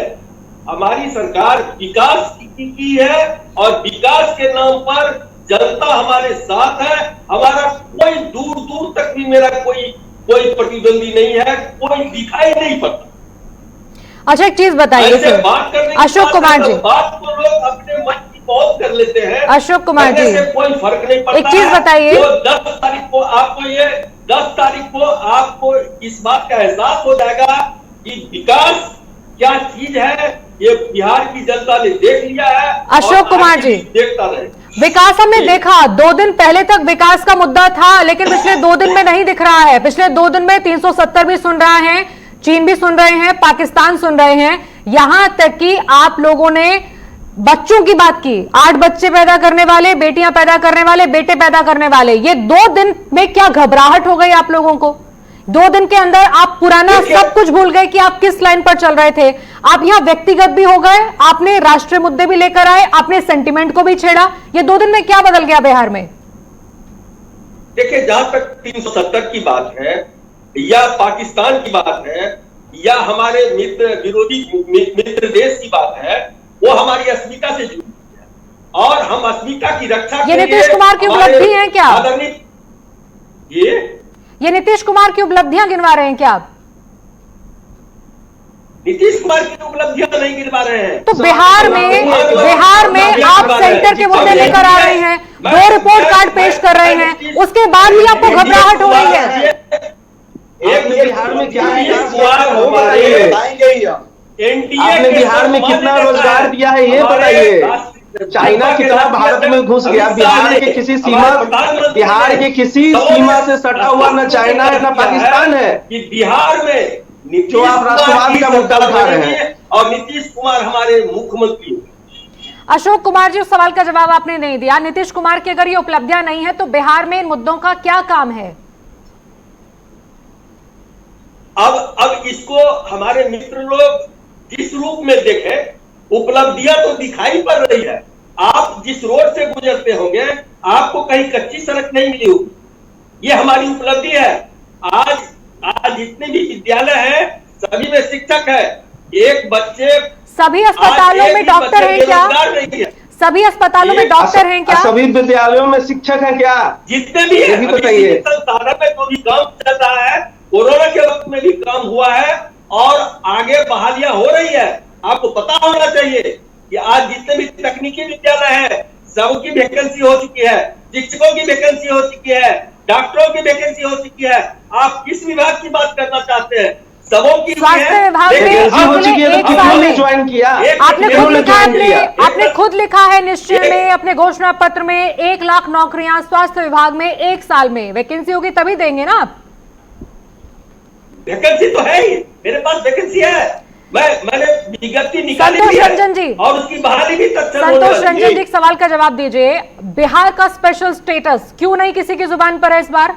Speaker 2: हमारी सरकार विकास की है और विकास के नाम पर जनता हमारे साथ है। हमारा कोई दूर दूर तक भी मेरा कोई प्रतिद्वंदी नहीं है, कोई दिखाई नहीं पड़ता।
Speaker 1: अच्छा, एक चीज बताइए सर, अशोक कुमार जी,
Speaker 2: बात को लोग अपने मन की बहुत कर लेते हैं।
Speaker 1: अशोक कुमार जी,
Speaker 2: कोई फर्क नहीं पड़ता।
Speaker 1: एक चीज बताइए,
Speaker 2: 10 तारीख को आपको इस बात का एहसास हो जाएगा कि विकास क्या चीज है, ये बिहार की जनता ने देख लिया है।
Speaker 1: अशोक कुमार जी,
Speaker 2: देखता रहे।
Speaker 1: विकास हमने देखा, 2 दिन पहले तक विकास का मुद्दा था, लेकिन पिछले 2 दिन में नहीं दिख रहा है। पिछले 2 दिन में 370 भी सुन रहा है, चीन भी सुन रहे हैं, पाकिस्तान सुन रहे हैं, यहां तक कि आप लोगों ने बच्चों की बात की, 8 बच्चे पैदा करने वाले, बेटियां पैदा करने वाले, बेटे पैदा करने वाले। ये 2 दिन में क्या घबराहट हो गई आप लोगों को? 2 दिन के अंदर आप पुराना सब कुछ भूल गए कि आप किस लाइन पर चल रहे थे। आप यहां व्यक्तिगत भी हो गए, आपने राष्ट्रीय मुद्दे भी लेकर आए, आपने सेंटिमेंट को भी छेड़ा। ये 2 दिन में क्या बदल गया बिहार में?
Speaker 2: देखिए, जहां तक 370 की बात है या पाकिस्तान की बात है या हमारे विरोधी मित्र देश की बात है, वो हमारी अस्मिता से जुड़ी है और हम अस्मिता की रक्षा
Speaker 1: ये नीतीश कुमार की उपलब्धि है क्या? ये नीतीश कुमार की उपलब्धियां गिनवा रहे हैं क्या आप?
Speaker 2: नीतीश कुमार की उपलब्धियां नहीं गिनवा रहे हैं।
Speaker 1: तो बिहार में आप सेंटर के मुद्दे लेकर आ रहे हैं, 2 रिपोर्ट कार्ड पेश कर रहे हैं, उसके बाद भी आपको घबराहट हो रही है।
Speaker 5: बिहार में क्या है बताएंगे ही।
Speaker 4: आपने बिहार में कितना रोजगार दिया है ये बताइए। चाइना कितना भारत में घुस गया, बिहार के किसी सीमा से सटा हुआ न चाइना है न पाकिस्तान है
Speaker 2: कि बिहार में
Speaker 4: जो आप राष्ट्रवाद का मुद्दा उठा रहे हैं।
Speaker 2: और नीतीश कुमार हमारे मुख्यमंत्री।
Speaker 1: अशोक कुमार जी, उस सवाल का जवाब आपने नहीं दिया। नीतीश कुमार की अगर ये उपलब्धियां नहीं है तो बिहार में इन मुद्दों का क्या काम है?
Speaker 2: अब इसको हमारे मित्र लोग जिस रूप में देखें, उपलब्धियां तो दिखाई पड़ रही है। आप जिस रोड से गुजरते होंगे आपको कहीं कच्ची सड़क नहीं मिली होगी, ये हमारी उपलब्धि है। आज जितने भी विद्यालय हैं सभी में शिक्षक है। एक बच्चे
Speaker 1: सभी अस्पतालों में डॉक्टर हैं क्या? सभी अस्पतालों में डॉक्टर हैं क्या?
Speaker 4: सभी विद्यालयों में शिक्षक हैं क्या?
Speaker 2: जितने भी है बताइए। संस्थानों में जो भी काम चल रहा है, कोरोना के वक्त में भी काम हुआ है और आगे बहालियां हो रही है। आपको पता होना चाहिए कि आज जितने भी तकनीकी विद्यालय हैं सबकी वैकेंसी हो चुकी है, शिक्षकों की वैकेंसी हो चुकी है, डॉक्टरों की वैकेंसी हो चुकी है। आप किस विभाग की बात करना चाहते हैं? सबों की
Speaker 1: स्वास्थ्य विभाग में
Speaker 4: ज्वाइन किया।
Speaker 1: आपने खुद लिखा है निश्चय में, अपने घोषणा पत्र में 1 लाख नौकरियां स्वास्थ्य विभाग में 1 साल में। वैकेंसी होगी तभी देंगे ना आप?
Speaker 2: वैकेंसी तो है ही, मेरे पास वैकेंसी है। मैंने विज्ञप्ति निकाली
Speaker 1: संतोष रंजन जी,
Speaker 2: और उसकी बहाली भी
Speaker 1: संतोष रंजन जी, एक सवाल का जवाब दीजिए। बिहार का स्पेशल स्टेटस क्यों नहीं किसी की जुबान पर है इस बार?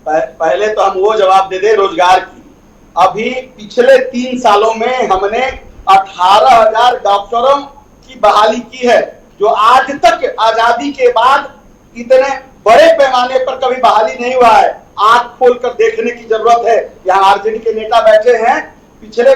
Speaker 5: पहले तो हम वो जवाब दे दें रोजगार की। अभी पिछले 3 सालों में हमने 18,000 डॉक्टरों की बहाली की है, जो आज तक आजादी के बाद इतने बड़े पैमाने पर कभी बहाली नहीं हुआ है। आंख खोलकर देखने की जरूरत है। यहाँ आरजेडी के नेता बैठे हैं, पिछले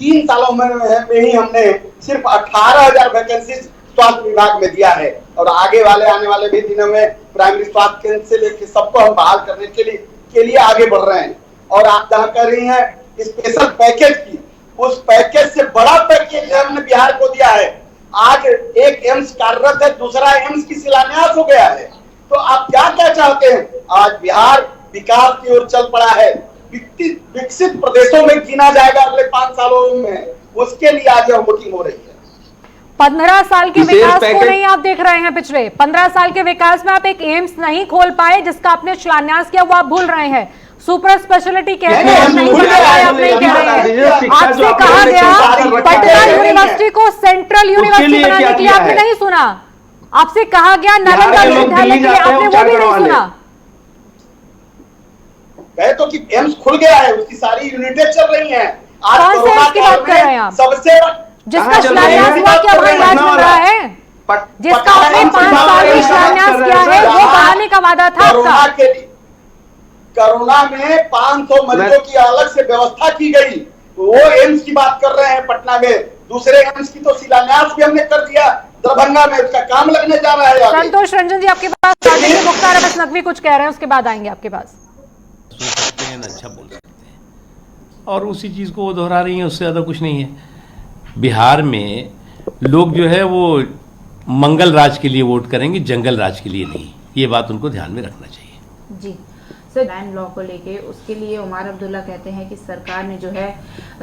Speaker 5: 3 सालों में ही हमने सिर्फ 18,000 वैकेंसी स्वास्थ्य विभाग में दिया है और आगे आने वाले भी दिनों में प्राइमरी स्वास्थ्य केंद्र से लेकर सबको हम बहाल करने के लिए आगे बढ़ रहे हैं। और आप जहाँ कर रही हैं स्पेशल पैकेज की, उस पैकेज से बड़ा पैकेज हमने बिहार को दिया है। आज एक एम्स कार्यरत है, दूसरा एम्स की शिलान्यास हो गया है। तो आप क्या चाहते हैं? आज बिहार विकास की ओर चल पड़ा है, विकसित प्रदेशों में गिना जाएगा अगले 5 सालों में। उसके लिए आज यह वोटिंग हो रही है।
Speaker 1: 15 साल के विकास को नहीं आप देख रहे हैं? पिछले 15 साल के विकास में आप एक एम्स नहीं खोल पाए जिसका आपने शिलान्यास किया, वो आप भूल रहे हैं। सुपर स्पेशलिटी कहते हैं नहीं बना पाए, आप नहीं कह रहे हैं। आपसे कहा गया पटना यूनिवर्सिटी को सेंट्रल यूनिवर्सिटी बनाने के लिए, आपने नहीं सुना। आपसे कहा गया नालंदा विश्वविद्यालय के लिए, आपने वो भी नहीं सुना।
Speaker 5: कहे तो कि एम्स खुल गया है, उसकी सारी यूनिटें चल रही हैं। आज
Speaker 1: कौन से एम्स की बात कर रहे हैं आप?
Speaker 5: सबसे
Speaker 1: जिसका शिलान्यास हुआ, क्या वहाँ इलाज मिल रहा है? जिसका आपने 5 साल में शिलान्यास किया है, वो बढ़ाने का वादा था आपका।
Speaker 5: कोरोना में 500 मरीजों की अलग से व्यवस्था की गई, वो एम्स की बात कर रहे हैं पटना में। दूसरे एम्स की तो शिलान्यास भी हमने कर दिया दरभंगा में, उसका काम लगने जा रहा है।
Speaker 1: संतोष रंजन जी आपके पास, मुख्तार अब्बास नकवी कुछ कह रहे हैं, उसके बाद आएंगे आपके पास।
Speaker 11: अच्छा बोल सकते हैं और उसी चीज को वो दोहरा रही है, उससे ज्यादा कुछ नहीं है। बिहार में लोग जो है वो मंगल राज के लिए वोट करेंगे, जंगल राज के लिए नहीं। ये बात उनको ध्यान में रखना चाहिए।
Speaker 15: जी सर, लैंड लॉ को लेके उसके लिए उमर अब्दुल्ला कहते हैं कि सरकार ने जो है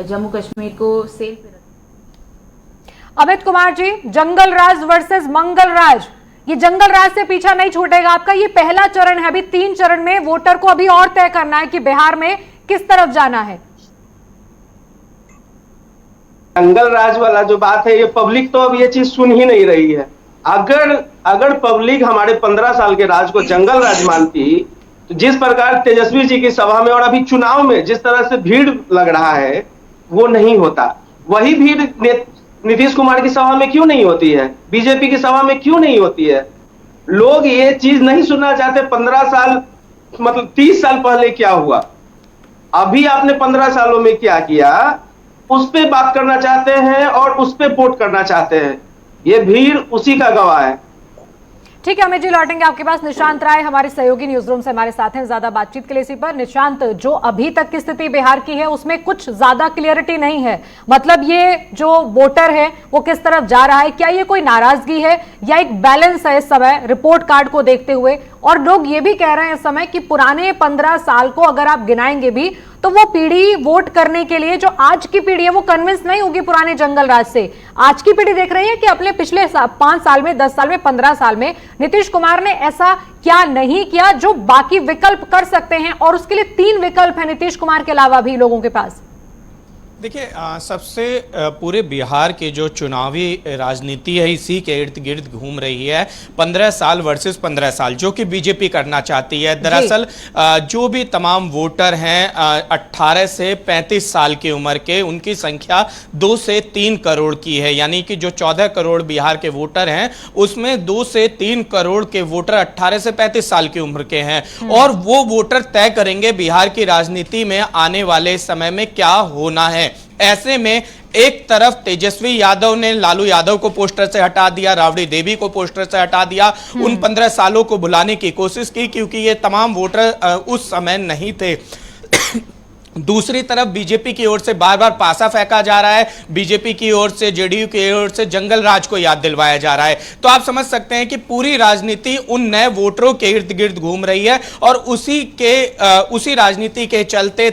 Speaker 15: जम्मू कश्मीर को सेल पे रखा।
Speaker 1: अमित कुमार जी, जंगल राज वर्सेस मंगल राज, ये जंगल राज से पीछा नहीं छूटेगा आपका। ये पहला चरण है, अभी 3 चरण में वोटर को अभी और तय करना है कि बिहार में किस तरफ जाना है।
Speaker 4: जंगल राज वाला जो बात है, ये पब्लिक तो अब ये चीज सुन ही नहीं रही है। अगर पब्लिक हमारे 15 साल के राज को जंगल राज मानती, तो जिस प्रकार तेजस्वी जी की सभा में और अभी चुनाव में जिस तरह से भीड़ लग रहा है, वो नहीं होता। वही भीड़ नीतीश कुमार की सभा में क्यों नहीं होती है, बीजेपी की सभा में क्यों नहीं होती है? लोग ये चीज नहीं सुनना चाहते। 15 साल मतलब 30 साल पहले क्या हुआ, अभी आपने 15 सालों में क्या किया, उस पे बात करना चाहते हैं और उस पे वोट करना चाहते हैं। ये भीड़ उसी का गवाह है।
Speaker 1: ठीक है अमित जी, लौटेंगे आपके पास। निशांत राय हमारे सहयोगी न्यूज रूम से हमारे साथ हैं ज्यादा बातचीत के लिए इसी पर। निशांत, जो अभी तक की स्थिति बिहार की है उसमें कुछ ज्यादा क्लियरिटी नहीं है, मतलब ये जो वोटर है वो किस तरफ जा रहा है, क्या ये कोई नाराजगी है या एक बैलेंस है इस समय रिपोर्ट कार्ड को देखते हुए, और लोग ये भी कह रहे हैं इस समय कि पुराने 15 साल को अगर आप गिनाएंगे भी तो वो पीढ़ी वोट करने के लिए, जो आज की पीढ़ी है वो कन्विंस नहीं होगी पुराने जंगल राज से। आज की पीढ़ी देख रही है कि अपने पिछले 5 साल में, 10 साल में, 15 साल में नीतीश कुमार ने ऐसा क्या नहीं किया जो बाकी विकल्प कर सकते हैं, और उसके लिए 3 विकल्प है नीतीश कुमार के अलावा भी लोगों के पास।
Speaker 16: देखिए, सबसे पूरे बिहार के जो चुनावी राजनीति है इसी के इर्द गिर्द घूम रही है। 15 साल वर्सेस 15 साल जो कि बीजेपी करना चाहती है। दरअसल जो भी तमाम वोटर हैं 18 से 35 साल की उम्र के, उनकी संख्या 2 से 3 करोड़ की है। यानी कि जो 14 करोड़ बिहार के वोटर हैं उसमें 2 से 3 करोड़ के वोटर 18 से 35 साल की उम्र के हैं, और वो वोटर तय करेंगे बिहार की राजनीति में आने वाले समय में क्या होना है। ऐसे में एक तरफ तेजस्वी यादव ने लालू यादव को पोस्टर से हटा दिया, राबड़ी देवी को पोस्टर से हटा दिया, उन 15 सालों को बुलाने की कोशिश की क्योंकि ये तमाम वोटर उस समय नहीं थे। दूसरी तरफ बीजेपी की ओर से बार बार पासा फेंका जा रहा है, बीजेपी की ओर से, जेडीयू की ओर से जंगल राज को याद दिलवाया जा रहा है। तो आप समझ सकते हैं कि पूरी राजनीति उन नए वोटरों के इर्द गिर्द घूम रही है, और उसी राजनीति के चलते